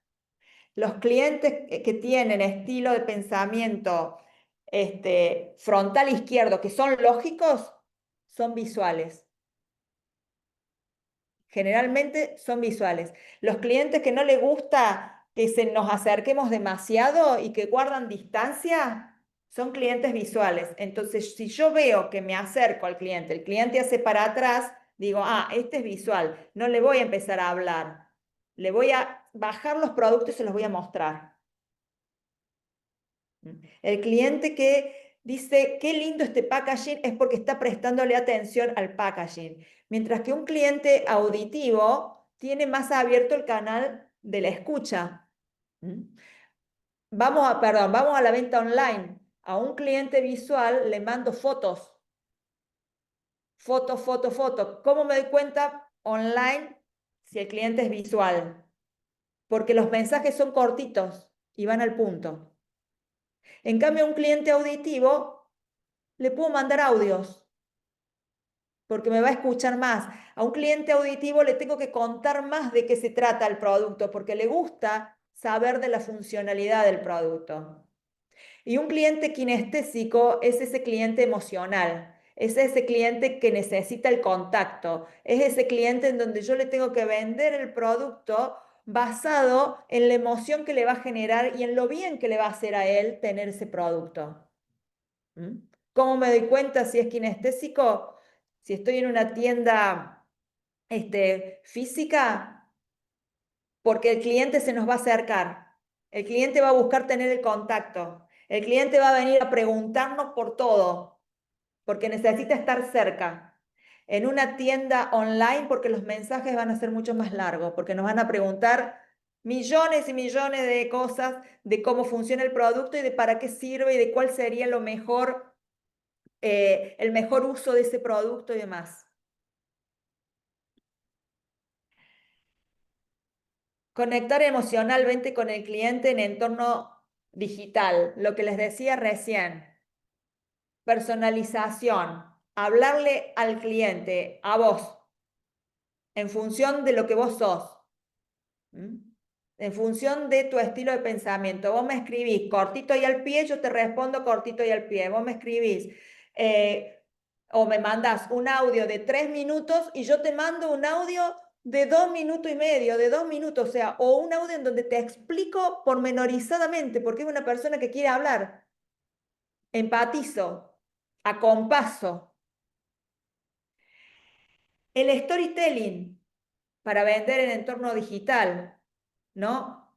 Los clientes que tienen estilo de pensamiento frontal izquierdo, que son lógicos, son visuales. Generalmente son visuales. Los clientes que no les gusta que nos acerquemos demasiado y que guardan distancia, son clientes visuales. Entonces, si yo veo que me acerco al cliente, el cliente hace para atrás, digo, este es visual, no le voy a empezar a hablar. Le voy a bajar los productos y se los voy a mostrar. El cliente que dice, qué lindo este packaging, es porque está prestándole atención al packaging. Mientras que un cliente auditivo tiene más abierto el canal de la escucha. Vamos a la venta online. A un cliente visual le mando fotos. Foto. ¿Cómo me doy cuenta online si el cliente es visual? Porque los mensajes son cortitos y van al punto. En cambio, a un cliente auditivo le puedo mandar audios, porque me va a escuchar más. A un cliente auditivo le tengo que contar más de qué se trata el producto, porque le gusta saber de la funcionalidad del producto. Y un cliente kinestésico es ese cliente emocional, es ese cliente que necesita el contacto, es ese cliente en donde yo le tengo que vender el producto basado en la emoción que le va a generar y en lo bien que le va a hacer a él tener ese producto. ¿Mm? ¿Cómo me doy cuenta si es kinestésico? Si estoy en una tienda física, porque el cliente se nos va a acercar, el cliente va a buscar tener el contacto, el cliente va a venir a preguntarnos por todo, porque necesita estar cerca. En una tienda online, porque los mensajes van a ser mucho más largos, porque nos van a preguntar millones y millones de cosas de cómo funciona el producto y de para qué sirve y de cuál sería lo mejor, el mejor uso de ese producto y demás. Conectar emocionalmente con el cliente en entorno digital, lo que les decía recién. Personalización, hablarle al cliente, a vos, en función de lo que vos sos. En función de tu estilo de pensamiento. Vos me escribís cortito y al pie, yo te respondo cortito y al pie. Vos me escribís o me mandás un audio de 3 minutos y yo te mando un audio de 2 minutos y medio, de 2 minutos, o sea, o un audio en donde te explico pormenorizadamente, porque es una persona que quiere hablar. Empatizo, acompaso. El storytelling para vender en entorno digital, ¿no?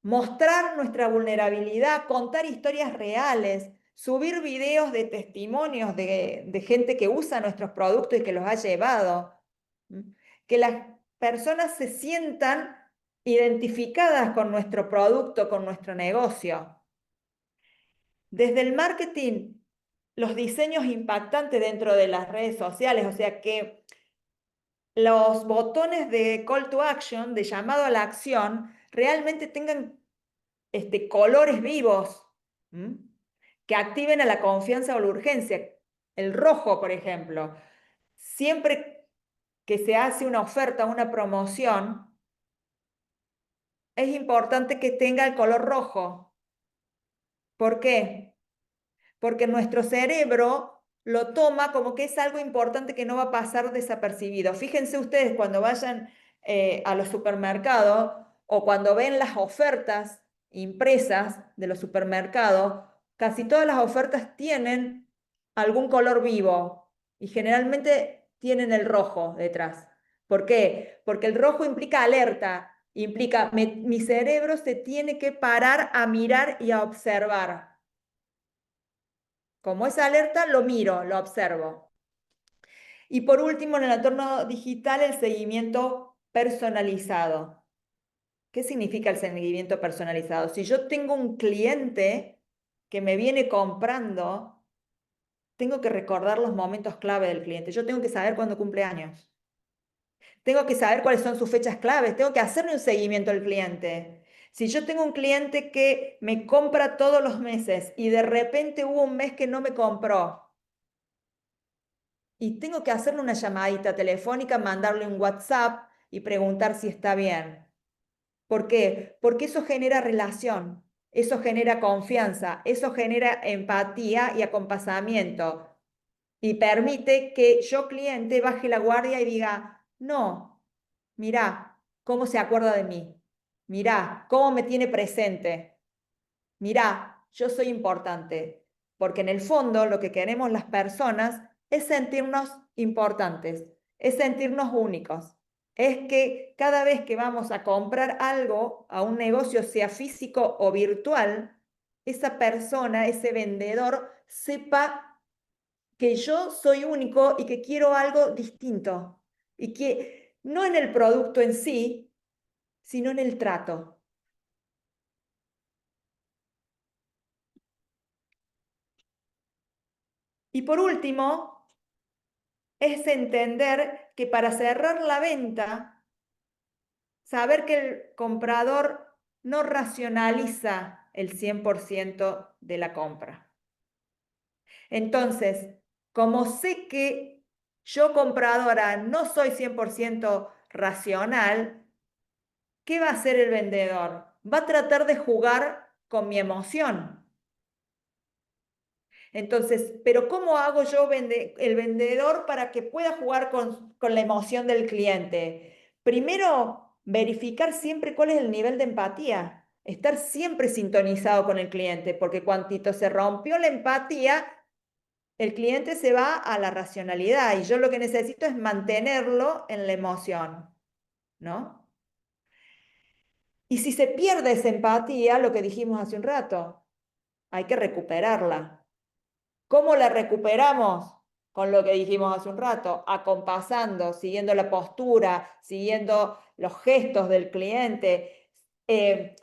Mostrar nuestra vulnerabilidad, contar historias reales, subir videos de testimonios de gente que usa nuestros productos y que los ha llevado. Que las personas se sientan identificadas con nuestro producto, con nuestro negocio. Desde el marketing, los diseños impactantes dentro de las redes sociales, o sea que los botones de call to action, de llamado a la acción, realmente tengan colores vivos, que activen a la confianza o la urgencia. El rojo, por ejemplo. Siempre que se hace una oferta, una promoción, es importante que tenga el color rojo. ¿Por qué? Porque nuestro cerebro lo toma como que es algo importante que no va a pasar desapercibido. Fíjense ustedes cuando vayan a los supermercados o cuando ven las ofertas impresas de los supermercados, casi todas las ofertas tienen algún color vivo y generalmente tienen el rojo detrás. ¿Por qué? Porque el rojo implica alerta, implica mi cerebro se tiene que parar a mirar y a observar. Como es alerta, lo miro, lo observo. Y por último, en el entorno digital, el seguimiento personalizado. ¿Qué significa el seguimiento personalizado? Si yo tengo un cliente que me viene comprando, tengo que recordar los momentos clave del cliente. Yo tengo que saber cuándo cumple años. Tengo que saber cuáles son sus fechas claves. Tengo que hacerle un seguimiento al cliente. Si yo tengo un cliente que me compra todos los meses y de repente hubo un mes que no me compró, y tengo que hacerle una llamadita telefónica, mandarle un WhatsApp y preguntar si está bien. ¿Por qué? Porque eso genera relación, eso genera confianza, eso genera empatía y acompasamiento. Y permite que yo, cliente, baje la guardia y diga, no, mirá cómo se acuerda de mí, mirá cómo me tiene presente, mirá, yo soy importante. Porque en el fondo lo que queremos las personas es sentirnos importantes, es sentirnos únicos. Es que cada vez que vamos a comprar algo a un negocio, sea físico o virtual, esa persona, ese vendedor, sepa que yo soy único y que quiero algo distinto. Y que no en el producto en sí, sino en el trato. Y por último, es entender que para cerrar la venta, saber que el comprador no racionaliza el 100% de la compra. Entonces, como sé que yo compradora no soy 100% racional, ¿qué va a hacer el vendedor? Va a tratar de jugar con mi emoción. Entonces, pero ¿cómo hago yo el vendedor para que pueda jugar con la emoción del cliente? Primero, verificar siempre cuál es el nivel de empatía. Estar siempre sintonizado con el cliente, porque cuantito se rompió la empatía, el cliente se va a la racionalidad y yo lo que necesito es mantenerlo en la emoción, ¿no? Y si se pierde esa empatía, lo que dijimos hace un rato, hay que recuperarla. ¿Cómo la recuperamos? Con lo que dijimos hace un rato, acompasando, siguiendo la postura, siguiendo los gestos del cliente,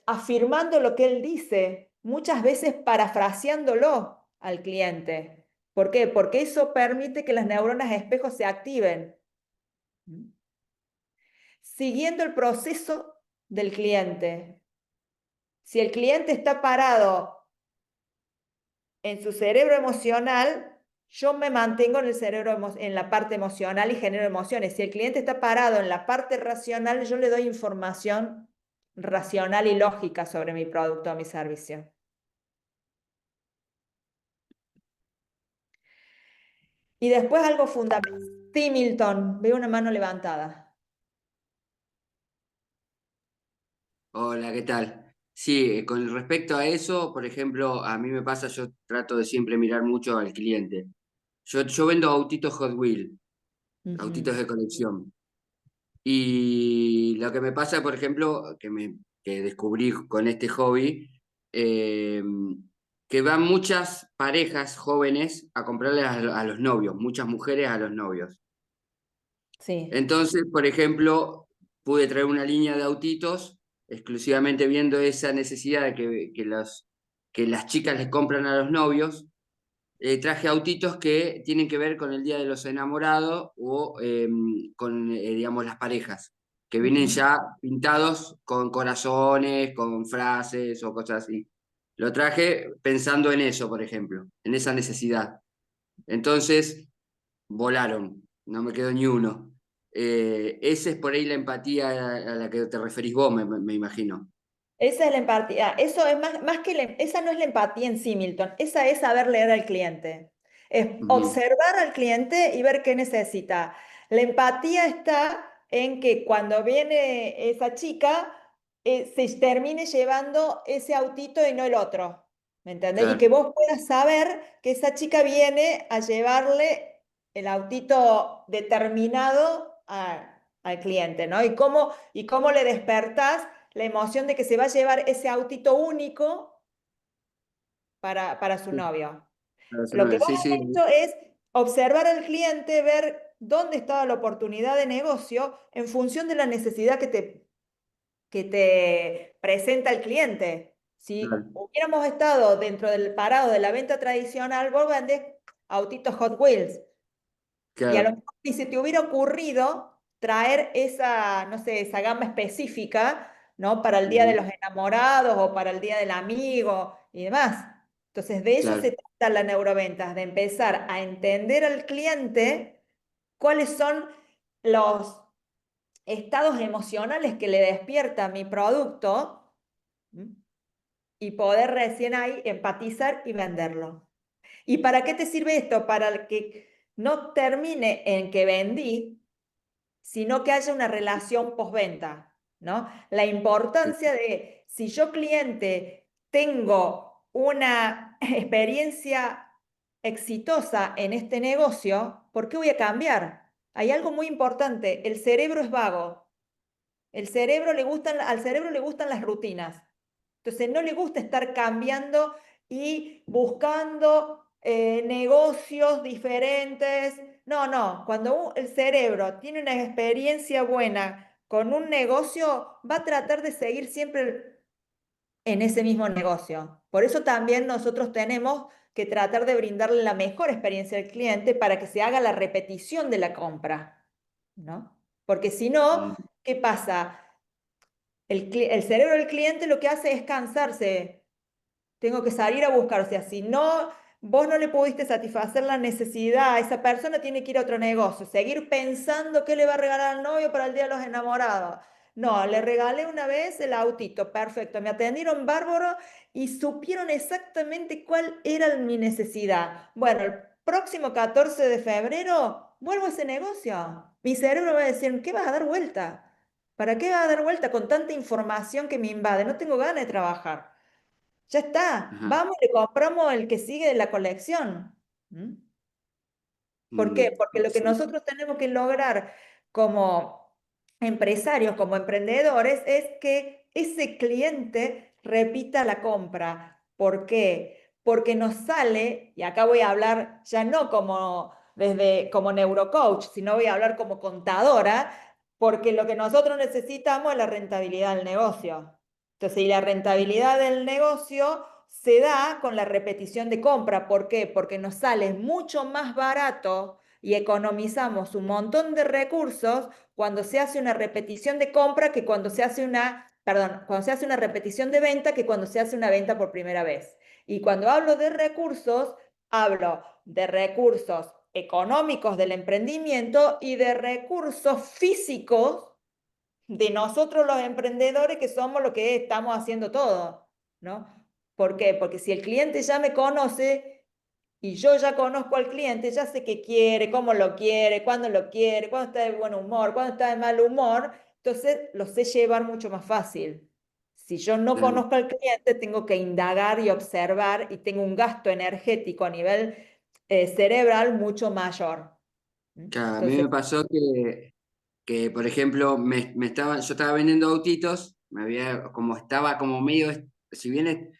afirmando lo que él dice, muchas veces parafraseándolo al cliente. ¿Por qué? Porque eso permite que las neuronas espejo se activen. Siguiendo el proceso del cliente. Si el cliente está parado en su cerebro emocional, yo me mantengo en el cerebro, en la parte emocional y genero emociones. Si el cliente está parado en la parte racional, yo le doy información racional y lógica sobre mi producto o mi servicio. Y después algo fundamental. Sí, Milton, veo una mano levantada. Hola, ¿qué tal? Sí, con respecto a eso, por ejemplo, a mí me pasa, yo trato de siempre mirar mucho al cliente. Yo vendo autitos Hot Wheels, autitos de colección. Y lo que me pasa, por ejemplo, que descubrí con este hobby, eh, que van muchas parejas jóvenes a comprarle a los novios, muchas mujeres a los novios. Sí. Entonces, por ejemplo, pude traer una línea de autitos exclusivamente viendo esa necesidad de que las chicas les compran a los novios. Traje autitos que tienen que ver con el Día de los Enamorados o con, digamos, las parejas, que vienen ya pintados con corazones, con frases o cosas así. Lo traje pensando en eso, por ejemplo, en esa necesidad. Entonces, volaron, no me quedó ni uno. Esa es por ahí la empatía a la que te referís vos, me imagino. Esa es la empatía. Eso es más que esa no es la empatía en sí, Milton. Esa es saber leer al cliente. Es Ujú, observar al cliente y ver qué necesita. La empatía está en que cuando viene esa chica, se termine llevando ese autito y no el otro. ¿Me entendés? Y que claro, vos puedas saber que esa chica viene a llevarle el autito determinado al cliente, ¿no? Y cómo le despertás la emoción de que se va a llevar ese autito único para su sí, novio. claro, Lo que vos sí, has sí, hecho es observar al cliente, ver dónde estaba la oportunidad de negocio en función de la necesidad que te presenta el cliente. Si claro, hubiéramos estado dentro del parado de la venta tradicional, vos vendés autitos Hot Wheels. Y a lo claro. mejor ni se te hubiera ocurrido traer esa, no sé, esa gama específica, ¿no? Para el Día de Ujú, los Enamorados o para el Día del Amigo y demás. Entonces, de eso se claro. trata la neuroventas, de empezar a entender al cliente cuáles son los estados emocionales que le despierta mi producto, ¿m? Y poder recién ahí empatizar y venderlo. ¿Y para qué te sirve esto? Para que no termine en que vendí, sino que haya una relación postventa, ¿no? La importancia de, si yo cliente tengo una experiencia exitosa en este negocio, ¿por qué voy a cambiar? Hay algo muy importante, el cerebro es vago, al cerebro le gustan las rutinas. Entonces no le gusta estar cambiando y buscando negocios diferentes. No, no, cuando el cerebro tiene una experiencia buena con un negocio, va a tratar de seguir siempre en ese mismo negocio. Por eso también nosotros tenemos que tratar de brindarle la mejor experiencia al cliente para que se haga la repetición de la compra, ¿no? Porque si no, Mm, ¿qué pasa? El cerebro del cliente lo que hace es cansarse. Tengo que salir a buscar. O sea, si no, vos no le pudiste satisfacer la necesidad, esa persona tiene que ir a otro negocio, seguir pensando qué le va a regalar al novio para el Día de los Enamorados. No, le regalé una vez el autito, perfecto. Me atendieron bárbaro y supieron exactamente cuál era mi necesidad. Bueno, el próximo 14 de febrero vuelvo a ese negocio. Mi cerebro va a decir, ¿qué vas a dar vuelta? ¿Para qué vas a dar vuelta con tanta información que me invade? No tengo ganas de trabajar. Ya está, ajá. vamos y le compramos el que sigue de la colección. ¿Mm? ¿Por qué? Porque lo que Sí, nosotros tenemos que lograr como empresarios, como emprendedores, es que ese cliente repita la compra. ¿Por qué? Porque nos sale, y acá voy a hablar ya no como desde como neurocoach, sino voy a hablar como contadora, porque lo que nosotros necesitamos es la rentabilidad del negocio. Entonces, y la rentabilidad del negocio se da con la repetición de compra. ¿Por qué? Porque nos sale mucho más barato y economizamos un montón de recursos cuando se hace una repetición de compra que cuando se hace una, perdón, cuando se hace una repetición de venta que cuando se hace una venta por primera vez. Y cuando hablo de recursos, hablo de recursos económicos del emprendimiento y de recursos físicos de nosotros los emprendedores que somos los que estamos haciendo todo, ¿no? ¿Por qué? Porque si el cliente ya me conoce y yo ya conozco al cliente, ya sé qué quiere, cómo lo quiere, cuándo está de buen humor, cuándo está de mal humor, entonces lo sé llevar mucho más fácil. Si yo no claro. conozco al cliente, tengo que indagar y observar y tengo un gasto energético a nivel cerebral mucho mayor. A mí me Entonces, pasó que por ejemplo, yo estaba vendiendo autitos, como estaba como medio, si bien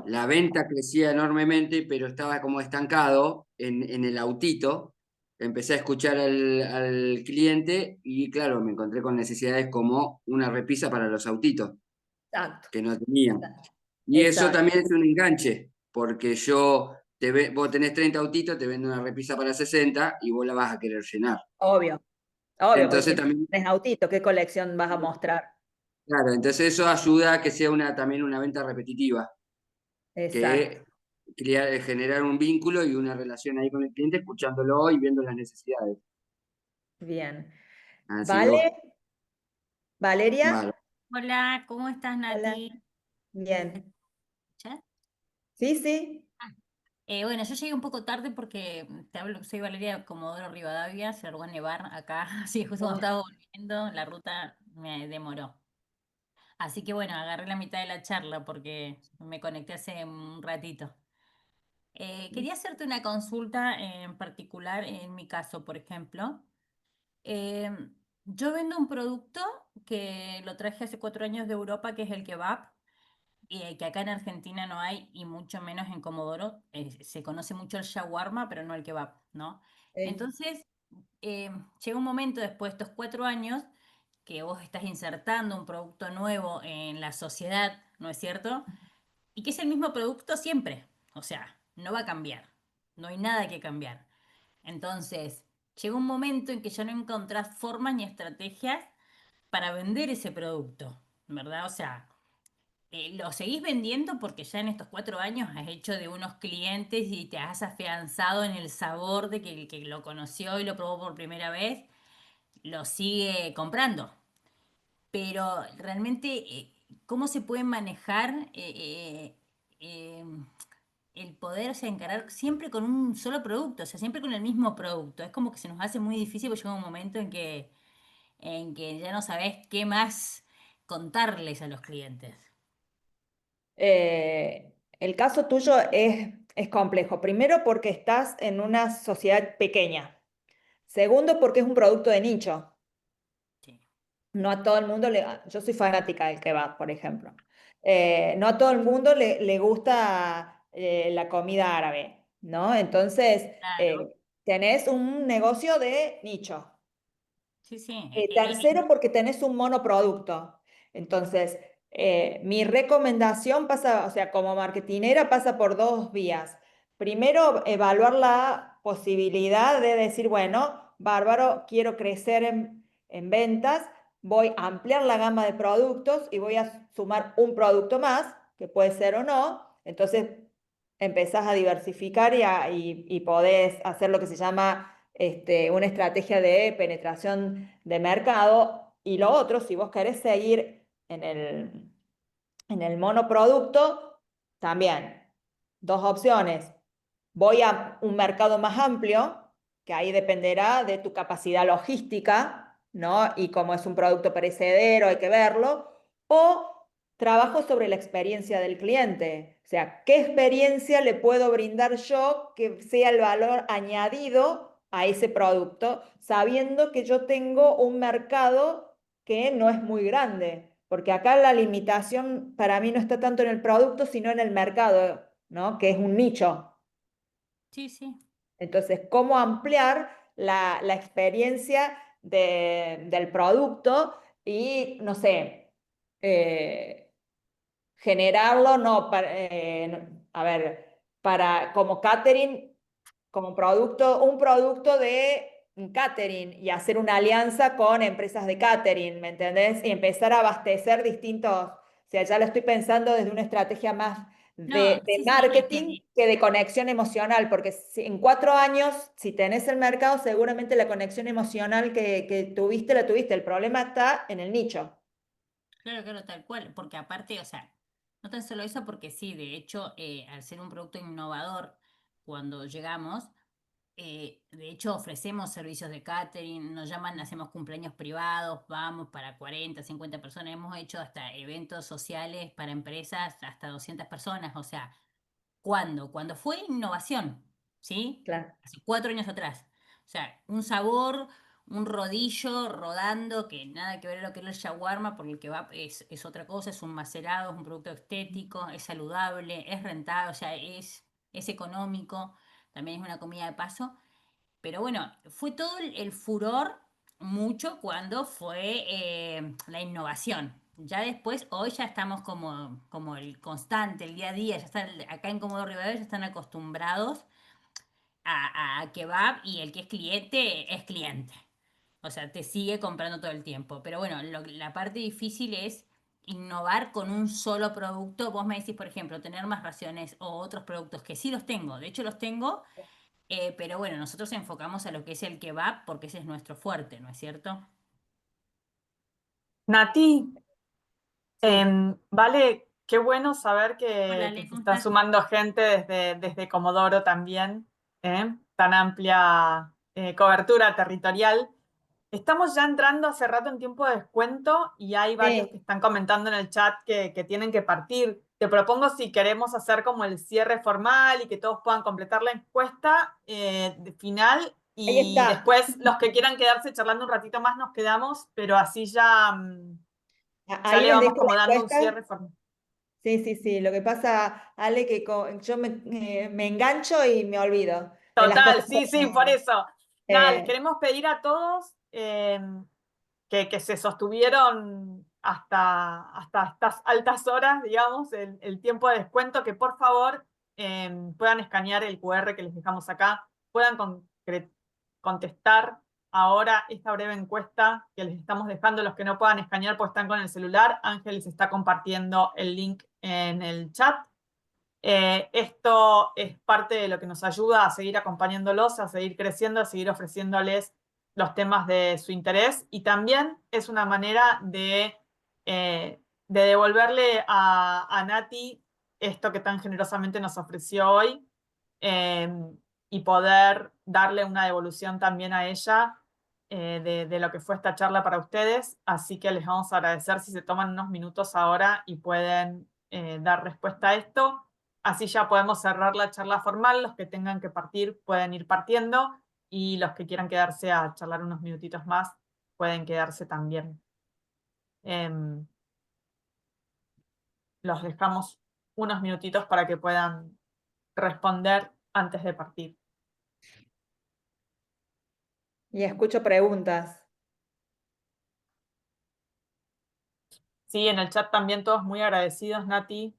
la venta crecía enormemente, pero estaba como estancado en el autito, empecé a escuchar al cliente y claro, me encontré con necesidades como una repisa para los autitos, exacto, que no tenía. Y eso exacto. también es un enganche, porque vos tenés 30 autitos, te vendo una repisa para 60 y vos la vas a querer llenar. Obvio, obvio, porque Entonces si no también, tienes autito, ¿qué colección vas a mostrar? claro, entonces eso ayuda a que sea también una venta repetitiva, Exacto, que generar un vínculo y una relación ahí con el cliente, escuchándolo y viendo las necesidades. bien. Así que ¿Vale? vale. ¿Valeria? Hola, ¿cómo estás, Hola. Nati? ¿Me Bien. escuchas? Sí, sí. Bueno, yo llegué un poco tarde porque te hablo, soy Valeria Comodoro Rivadavia, se largó a nevar acá, así justo cuando Oh, estaba volviendo, la ruta me demoró. Así que bueno, agarré la mitad de la charla porque me conecté hace un ratito. Quería hacerte una consulta en particular, en mi caso, por ejemplo. Eh, yo vendo un producto que lo traje hace 4 años de Europa, que es el kebab. Que acá en Argentina no hay, y mucho menos en Comodoro. Se conoce mucho el shawarma, pero no el kebab, ¿no? Entonces, llega un momento después de estos 4 años que vos estás insertando un producto nuevo en la sociedad, ¿no es cierto? Y que es el mismo producto siempre, o sea, no va a cambiar, no hay nada que cambiar. Entonces, llega un momento en que ya no encontrás formas ni estrategias para vender ese producto, ¿verdad? O sea, lo seguís vendiendo porque ya en estos 4 años has hecho de unos clientes y te has afianzado en el sabor de que el que lo conoció y lo probó por primera vez lo sigue comprando. Pero realmente, ¿cómo se puede manejar eh, el poder, o sea, encarar siempre con un solo producto, o sea, siempre con el mismo producto? Es como que se nos hace muy difícil porque llega un momento en que ya no sabes qué más contarles a los clientes. El caso tuyo es complejo. Primero, porque estás en una sociedad pequeña. Segundo, porque es un producto de nicho. Sí. No a todo el mundo le... Yo soy fanática del kebab, por ejemplo. No a todo el mundo le gusta la comida árabe, ¿no? Entonces, Claro. tenés un negocio de nicho. Sí, sí. Tercero, porque tenés un monoproducto. Entonces, mi recomendación pasa, o sea, como marketinera pasa por dos vías. Primero, evaluar la posibilidad de decir, bueno, bárbaro, quiero crecer en ventas, voy a ampliar la gama de productos y voy a sumar un producto más, que puede ser o no. Entonces, empezás a diversificar y podés hacer lo que se llama una estrategia de penetración de mercado. Y lo otro, si vos querés seguir en el monoproducto, también dos opciones. Voy a un mercado más amplio, que ahí dependerá de tu capacidad logística, ¿no? Y como es un producto perecedero, hay que verlo. O trabajo sobre la experiencia del cliente. O sea, ¿qué experiencia le puedo brindar yo que sea el valor añadido a ese producto, sabiendo que yo tengo un mercado que no es muy grande, porque acá la limitación para mí no está tanto en el producto, sino en el mercado, ¿no? Que es un nicho. Sí, sí. Entonces, ¿cómo ampliar la experiencia del producto y, no sé, generarlo, no, a ver, para como catering, como producto, un producto de un catering y hacer una alianza con empresas de catering, ¿me entendés? Y empezar a abastecer distintos, o sea, ya lo estoy pensando desde una estrategia más No, de sí, sí, es marketing que que de conexión emocional, porque en 4 años, si tenés el mercado, seguramente la conexión emocional que tuviste, la tuviste. El problema está en el nicho. claro, claro, tal cual, porque aparte, o sea, no tan solo eso, porque sí, de hecho, al ser un producto innovador, cuando llegamos, de hecho ofrecemos servicios de catering, nos llaman, hacemos cumpleaños privados, vamos para 40, 50 personas, hemos hecho hasta eventos sociales para empresas, hasta 200 personas, o sea, ¿cuándo? Cuando fue innovación, ¿sí? Claro. Hace 4 años atrás. O sea, un sabor, un rodillo rodando, que nada que ver a lo que es el shawarma, porque el kebab es otra cosa, es un macerado, es un producto estético, es saludable, es rentable, o sea, es económico, también es una comida de paso. Pero bueno, fue todo el furor mucho cuando fue la innovación. Ya después, hoy ya estamos como el constante, el día a día, ya están, acá en Comodoro Rivadavia ya están acostumbrados a kebab y el que es cliente es cliente. O sea, te sigue comprando todo el tiempo. Pero bueno, la parte difícil es innovar con un solo producto. Vos me decís, por ejemplo, tener más raciones o otros productos que sí los tengo. De hecho, los tengo, pero bueno, nosotros enfocamos a lo que es el kebab porque ese es nuestro fuerte, ¿no es cierto? Nati, Sí. vale, qué bueno saber Hola, que Ale, se ¿cómo está estás? sumando gente desde Comodoro también, tan amplia cobertura territorial. Estamos ya entrando hace rato en tiempo de descuento y hay varios que Sí. están comentando en el chat que tienen que partir. Te propongo si queremos hacer como el cierre formal y que todos puedan completar la encuesta de final Ahí y está. después los que quieran quedarse charlando un ratito más nos quedamos, pero así ya, ya Ahí le les vamos dejo como la dando un encuesta. cierre formal. Sí, sí, sí. Lo que pasa, Ale, que yo me engancho y me olvido de las Total, cosas sí, sí, por que... eso. Nada, les eh, queremos pedir a todos que se sostuvieron hasta estas altas horas, digamos, el tiempo de descuento, que por favor puedan escanear el QR que les dejamos acá, puedan contestar ahora esta breve encuesta que les estamos dejando. Los que no puedan escanear pues están con el celular. Ángel les está compartiendo el link en el chat. Esto es parte de lo que nos ayuda a seguir acompañándolos, a seguir creciendo, a seguir ofreciéndoles los temas de su interés y también es una manera de devolverle a Nati esto que tan generosamente nos ofreció hoy eh, y poder darle una devolución también a ella de lo que fue esta charla para ustedes. Así que les vamos a agradecer si se toman unos minutos ahora y pueden dar respuesta a esto. Así ya podemos cerrar la charla formal. Los que tengan que partir pueden ir partiendo y los que quieran quedarse a charlar unos minutitos más pueden quedarse también. Los dejamos unos minutitos para que puedan responder antes de partir. y escucho preguntas. Sí, en el chat también todos muy agradecidos, Nati.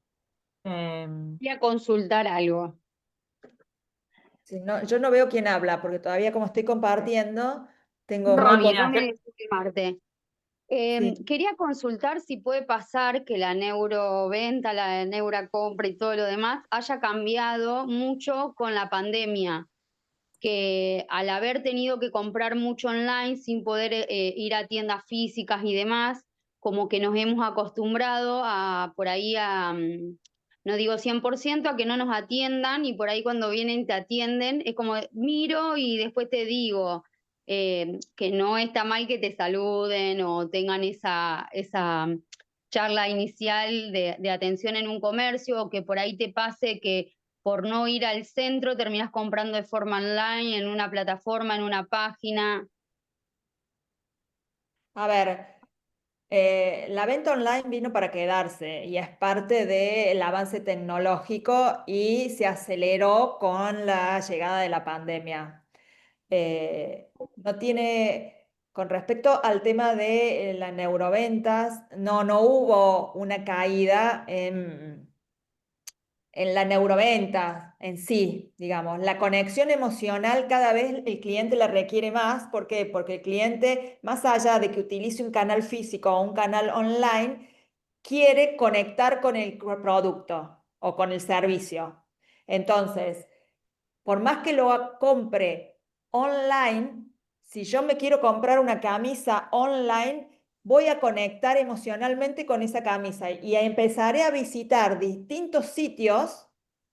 Voy a consultar algo. Sí, no, yo no veo quién habla, porque todavía como estoy compartiendo, tengo muy poco. Romina, Déjame Marte. Sí. Quería consultar si puede pasar que la neuroventa, la neurocompra y todo lo demás haya cambiado mucho con la pandemia, que al haber tenido que comprar mucho online sin poder ir a tiendas físicas y demás, como que nos hemos acostumbrado a por ahí no digo 100%, a que no nos atiendan y por ahí cuando vienen te atienden, es como miro y después te digo que no está mal que te saluden o tengan esa charla inicial de atención en un comercio o que por ahí te pase que por no ir al centro terminás comprando de forma online, en una plataforma, en una página. A ver, la venta online vino para quedarse y es parte del avance tecnológico y se aceleró con la llegada de la pandemia. No tiene, con respecto al tema de las neuroventas, no hubo una caída en la neuroventa en sí, digamos. La conexión emocional cada vez el cliente la requiere más. ¿Por qué? Porque el cliente, más allá de que utilice un canal físico o un canal online, quiere conectar con el producto o con el servicio. Entonces, por más que lo compre online, si yo me quiero comprar una camisa online, voy a conectar emocionalmente con esa camisa y empezaré a visitar distintos sitios,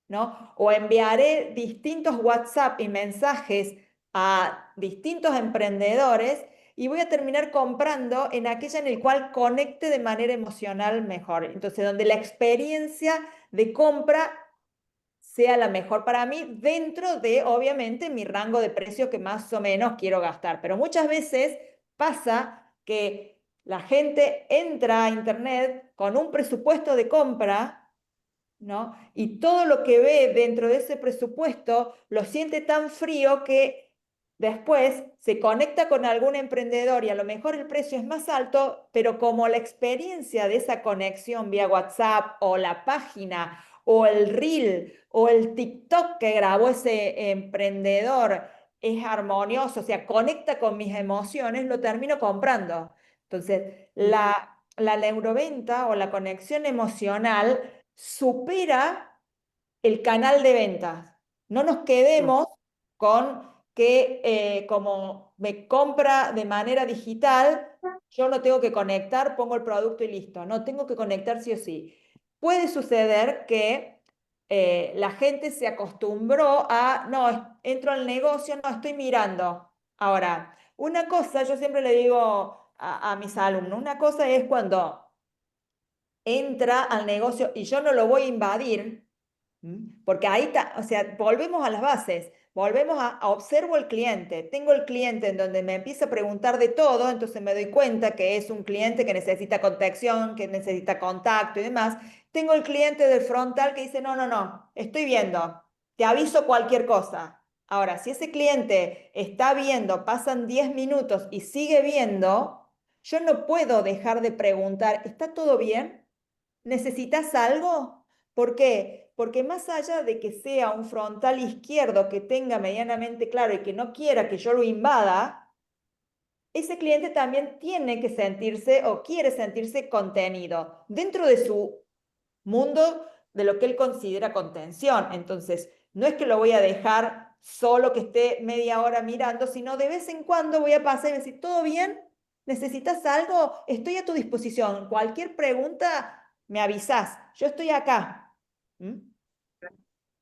¿no? O enviaré distintos WhatsApp y mensajes a distintos emprendedores y voy a terminar comprando en aquella en el cual conecte de manera emocional mejor. Entonces, donde la experiencia de compra sea la mejor para mí dentro de, obviamente, mi rango de precio que más o menos quiero gastar. Pero muchas veces pasa que la gente entra a Internet con un presupuesto de compra, ¿no? Y todo lo que ve dentro de ese presupuesto lo siente tan frío que después se conecta con algún emprendedor y a lo mejor el precio es más alto, pero como la experiencia de esa conexión vía WhatsApp o la página o el reel o el TikTok que grabó ese emprendedor es armonioso, o sea, conecta con mis emociones, lo termino comprando. Entonces, la neuroventa o la conexión emocional supera el canal de ventas. No nos quedemos con que como me compra de manera digital, yo no tengo que conectar, pongo el producto y listo. No, tengo que conectar sí o sí. Puede suceder que la gente se acostumbró a, no, entro al negocio, no, estoy mirando. Ahora, una cosa, yo siempre le digo a mis alumnos, una cosa es cuando entra al negocio y yo no lo voy a invadir, porque ahí está, o sea, volvemos a las bases, volvemos a observo el cliente, tengo el cliente en donde me empieza a preguntar de todo, entonces me doy cuenta que es un cliente que necesita contención, que necesita contacto y demás. Tengo el cliente del frontal que dice, no, estoy viendo, te aviso cualquier cosa. Ahora, si ese cliente está viendo, pasan 10 minutos y sigue viendo, yo no puedo dejar de preguntar, ¿está todo bien? ¿Necesitas algo? ¿Por qué? Porque más allá de que sea un frontal izquierdo que tenga medianamente claro y que no quiera que yo lo invada, ese cliente también tiene que sentirse o quiere sentirse contenido dentro de su mundo de lo que él considera contención. Entonces, no es que lo voy a dejar solo que esté media hora mirando, sino de vez en cuando voy a pasar y decir, ¿todo bien? ¿Necesitas algo? Estoy a tu disposición. Cualquier pregunta, me avisás. Yo estoy acá.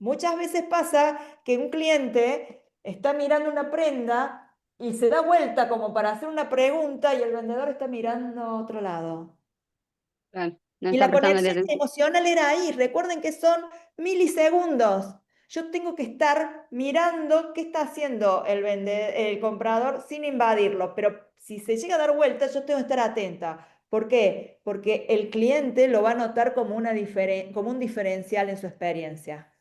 Muchas veces pasa que un cliente está mirando una prenda y se da vuelta como para hacer una pregunta y el vendedor está mirando a otro lado. Claro, no Y está la prestando conexión atención. emocional era ahí. Recuerden que son milisegundos. Yo tengo que estar mirando qué está haciendo el comprador sin invadirlo, pero si se llega a dar vuelta, yo tengo que estar atenta. ¿Por qué? Porque el cliente lo va a notar como, como un diferencial en su experiencia.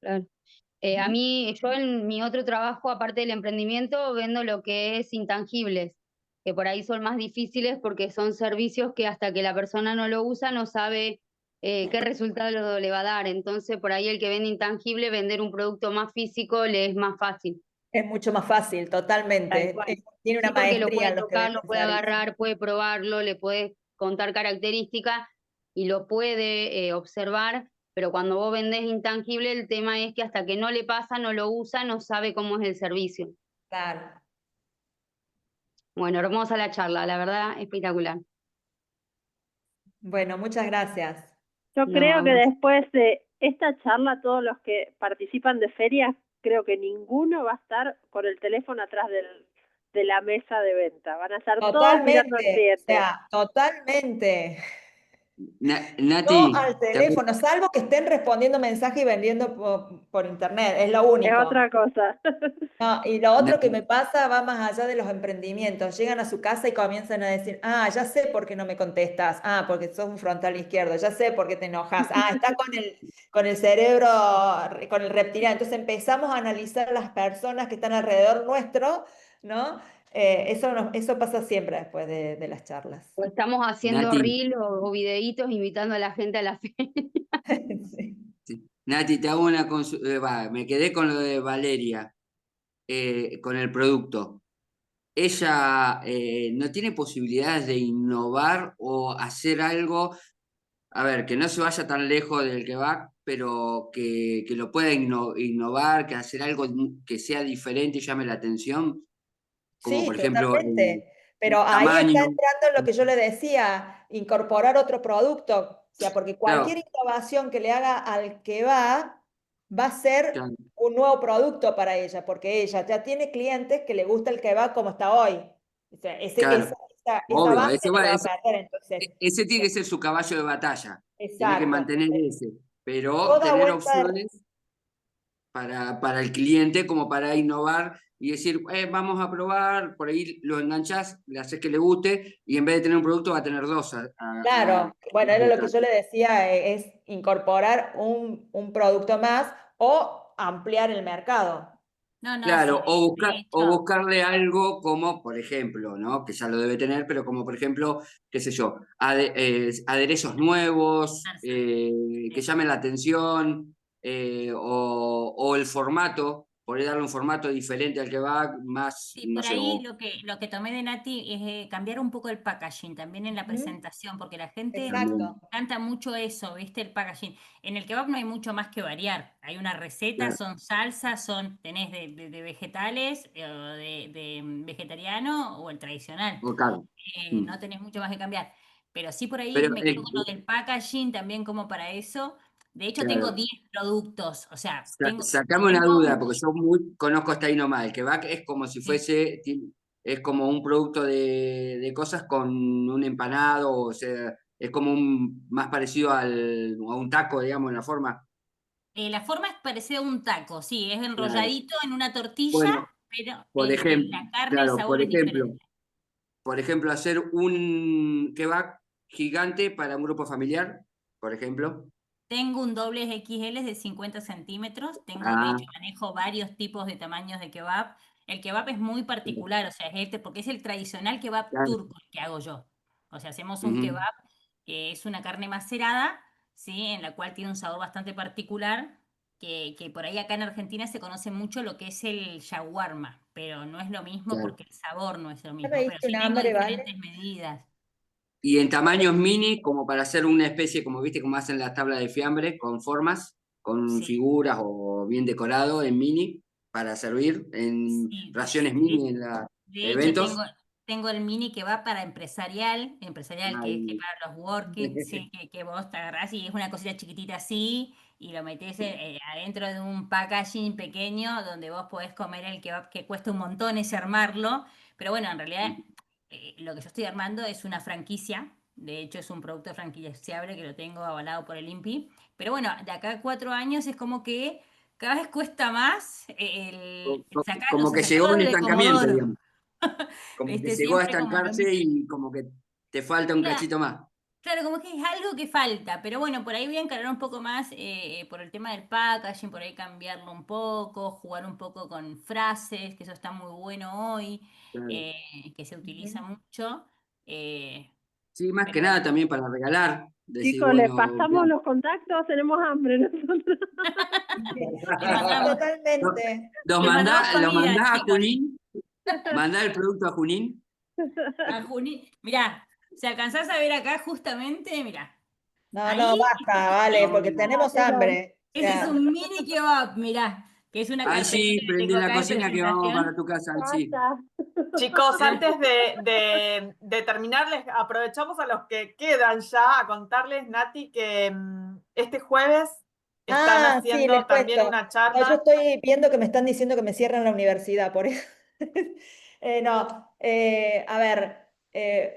Claro. A mí, yo en mi otro trabajo, aparte del emprendimiento, vendo lo que es intangibles, que por ahí son más difíciles porque son servicios que hasta que la persona no lo usa no sabe qué resultado le va a dar. Entonces, por ahí el que vende intangible, vender un producto más físico le es más fácil. Es mucho más fácil, Tal totalmente. cual. Tiene una Sí, porque lo maestría puede en los que tocar, lo venden puede servicios. agarrar, puede probarlo, le puede contar características y lo puede observar, pero cuando vos vendés intangible, el tema es que hasta que no le pasa, no lo usa, no sabe cómo es el servicio. Claro. Bueno, hermosa la charla, la verdad, espectacular. Bueno, muchas gracias. Yo No, creo a que vos. después de esta charla, todos los que participan de ferias, creo que ninguno va a estar con el teléfono atrás de la mesa de venta. Van a estar todos mirando al Totalmente, o cliente. sea, totalmente. No Nati, al teléfono, salvo que estén respondiendo mensajes y vendiendo por internet, es lo Es único. otra cosa. No, y lo otro que Nati, me pasa va más allá de los emprendimientos. Llegan a su casa y comienzan a decir, ah, ya sé por qué no me contestas, ah, porque sos un frontal izquierdo, ya sé por qué te enojas, ah, estás con el cerebro, con el reptiliano. Entonces empezamos a analizar a las personas que están alrededor nuestro, ¿no? Eso pasa siempre después de las charlas. O estamos haciendo Nati, reel o videitos invitando a la gente a la feria. Sí. sí. Nati, te hago una consulta. Me quedé con lo de Valeria, con el producto. ¿Ella no tiene posibilidades de innovar o hacer algo? A ver, que no se vaya tan lejos del kebab, pero que lo pueda innovar, que hacer algo que sea diferente y llame la atención, como Sí, por ejemplo totalmente. Pero el ahí está tamaño. entrando lo que yo le decía, incorporar otro producto. O sea, porque Claro, cualquier innovación que le haga al que va a ser claro, un nuevo producto para ella, porque ella ya tiene clientes que le gusta el que va como está hoy. O sea, claro. esa Obvio, base no la va a perder. Entonces, ese tiene que ser su caballo de batalla. Tiene que exacto. mantener Entonces, ese, pero toda tener vuelta. opciones para el cliente como para innovar y decir, vamos a probar, por ahí lo enganchás, le haces que le guste y en vez de tener un producto va a tener dos. Claro, bueno, era lo que yo le decía, es incorporar un producto más o ampliar el mercado. No, no, sí, Claro, de o hecho, buscarle algo como, por ejemplo, ¿no? Que ya lo debe tener, pero como por ejemplo, qué sé yo, aderezos nuevos, que sí. llamen la atención, o el formato, poder darle un formato diferente al que va, más, Sí, no por sé, ahí lo que tomé de Nati es cambiar un poco el packaging también en la Ujú, presentación, porque la gente también, exacto. canta mucho eso, ¿viste? El packaging. En el kebab no hay mucho más que variar. Hay una receta, claro, son salsas, tenés de vegetales, o vegetariano o el tradicional. o claro. No tenés mucho más que cambiar. Pero sí por ahí Pero, me quedo con lo del packaging también como para eso. De hecho, tengo claro, 10 productos, o sea, tengo, Sacame una tengo duda, porque yo conozco hasta ahí nomás. El kebab es como si sí. fuese, es como un producto de cosas con un empanado, o sea, es como más parecido a un taco, digamos, en la forma. La forma es parecida a un taco, sí, es Claro. enrolladito en una tortilla, Bueno, pero por ejemplo, la carne, el claro, sabor es diferente. por ejemplo, hacer un kebab gigante para un grupo familiar, por ejemplo. Tengo un doble XL de 50 centímetros, de Ah, hecho manejo varios tipos de tamaños de kebab. El kebab es muy particular, o sea, porque es el tradicional kebab claro. turco el que hago yo. O sea, hacemos un Ujú. kebab que es una carne macerada, ¿sí? En la cual tiene un sabor bastante particular, que por ahí acá en Argentina se conoce mucho lo que es el shawarma, pero no es lo mismo Claro. porque el sabor no es lo Ya me mismo, pero diste sí un tengo hambre, ¿vale? diferentes medidas. Y en tamaños mini, como para hacer una especie, como viste, como hacen las tablas de fiambre, con formas, con Sí, figuras o bien decorado en mini, para servir en sí. raciones mini en los De hecho, eventos. tengo el mini que va para empresarial, que es que Ay. para los working, sí, que vos te agarrás y es una cosita chiquitita así y lo metés adentro de un packaging pequeño donde vos podés comer el kebab que cuesta un montón ese armarlo. Pero bueno, en realidad lo que yo estoy armando es una franquicia. De hecho, es un producto franquiciable que lo tengo avalado por el INPI. Pero bueno, de acá a 4 años es como que cada vez cuesta más o Como sea, que llegó a sacarlo un de estancamiento, Comodoro. digamos. Como que ¿Viste? llegó a Siempre como lo estancarse mismo. y como que te falta un Cla- cachito más. Claro, como que es algo que falta, pero bueno, por ahí voy a encarar un poco más por el tema del packaging, por ahí cambiarlo un poco, jugar un poco con frases, que eso está muy bueno hoy, Claro. que se utiliza Ujú. mucho. eh, Sí, más que pero bueno, nada también para regalar. Decir, Chicos, les bueno, pasamos los contactos, tenemos hambre nosotros. les mandamos, Totalmente. les mandamos lo comida, mandá a chicos. Junín, mandá el producto a Junín. A Junín, mirá, si alcanzás a ver acá justamente, mirá, No, no, ahí, basta, vale, porque tenemos Dámelo. hambre. O ese es sea, un mini kebab, mirá, que es una carpetita Angie, que prende tengo la acá de cocina que vamos para presentación. tu casa, Angie. Basta. Chicos, antes de terminar, les aprovechamos a los que quedan ya a contarles, Nati, que este jueves están sí, haciendo les también cuento. una No, yo charla. estoy viendo que me están diciendo que me cierran la universidad, por eso. No, a ver,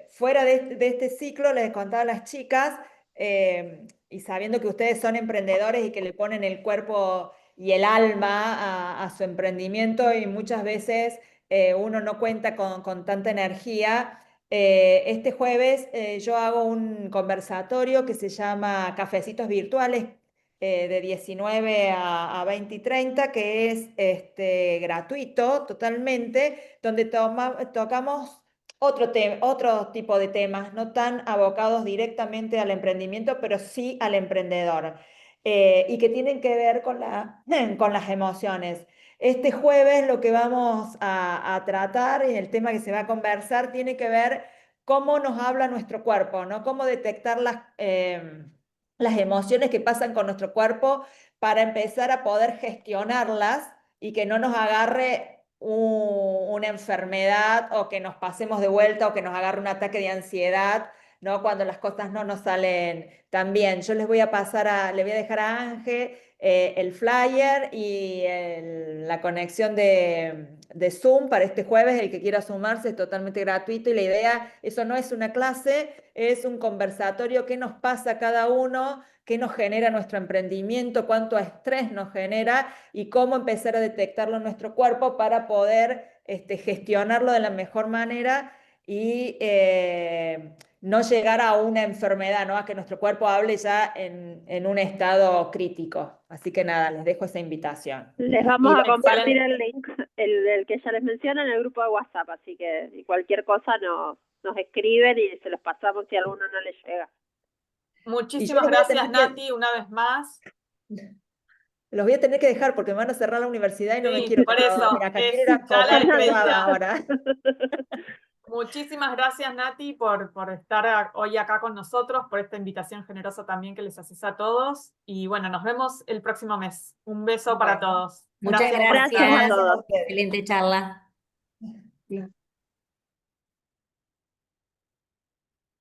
fuera de este ciclo les contaba a las chicas, y sabiendo que ustedes son emprendedores y que le ponen el cuerpo y el alma a su emprendimiento y muchas veces uno no cuenta con tanta energía. Este jueves yo hago un conversatorio que se llama Cafecitos Virtuales de 19 a 20 y 30, que es gratuito totalmente, donde tocamos otro tipo de temas, no tan abocados directamente al emprendimiento, pero sí al emprendedor, y que tienen que ver con con las emociones. Este jueves lo que vamos a tratar y el tema que se va a conversar tiene que ver cómo nos habla nuestro cuerpo, ¿no? Cómo detectar las emociones que pasan con nuestro cuerpo para empezar a poder gestionarlas y que no nos agarre una enfermedad o que nos pasemos de vuelta o que nos agarre un ataque de ansiedad, ¿no? Cuando las cosas no nos salen tan bien. Yo les voy a le voy a dejar a Ángel el flyer y la conexión de Zoom para este jueves. El que quiera sumarse es totalmente gratuito y la idea, eso no es una clase, es un conversatorio, qué nos pasa a cada uno, qué nos genera nuestro emprendimiento, cuánto estrés nos genera y cómo empezar a detectarlo en nuestro cuerpo para poder gestionarlo de la mejor manera y no llegar a una enfermedad, ¿no? A que nuestro cuerpo hable ya en un estado crítico. Así que nada, les dejo esa invitación. Les vamos Y a compartir Excelente. el link, el que ya les menciono, en el grupo de WhatsApp, así que si cualquier cosa nos escriben y se los pasamos si a alguno no les llega. Muchísimas les voy a gracias, tener que- Nati, una vez más. Los voy a tener que dejar porque me van a cerrar la universidad y no me Sí, quiero por quedar a eso, dormir acá. es Quiero ir a ya la comer privada despedida. ahora. Muchísimas gracias, Nati, por estar hoy acá con nosotros, por esta invitación generosa también que les haces a todos. Y bueno, nos vemos el próximo mes. Un beso para Bueno, todos. Muchas Gracias a gracias. todos. Excelente charla.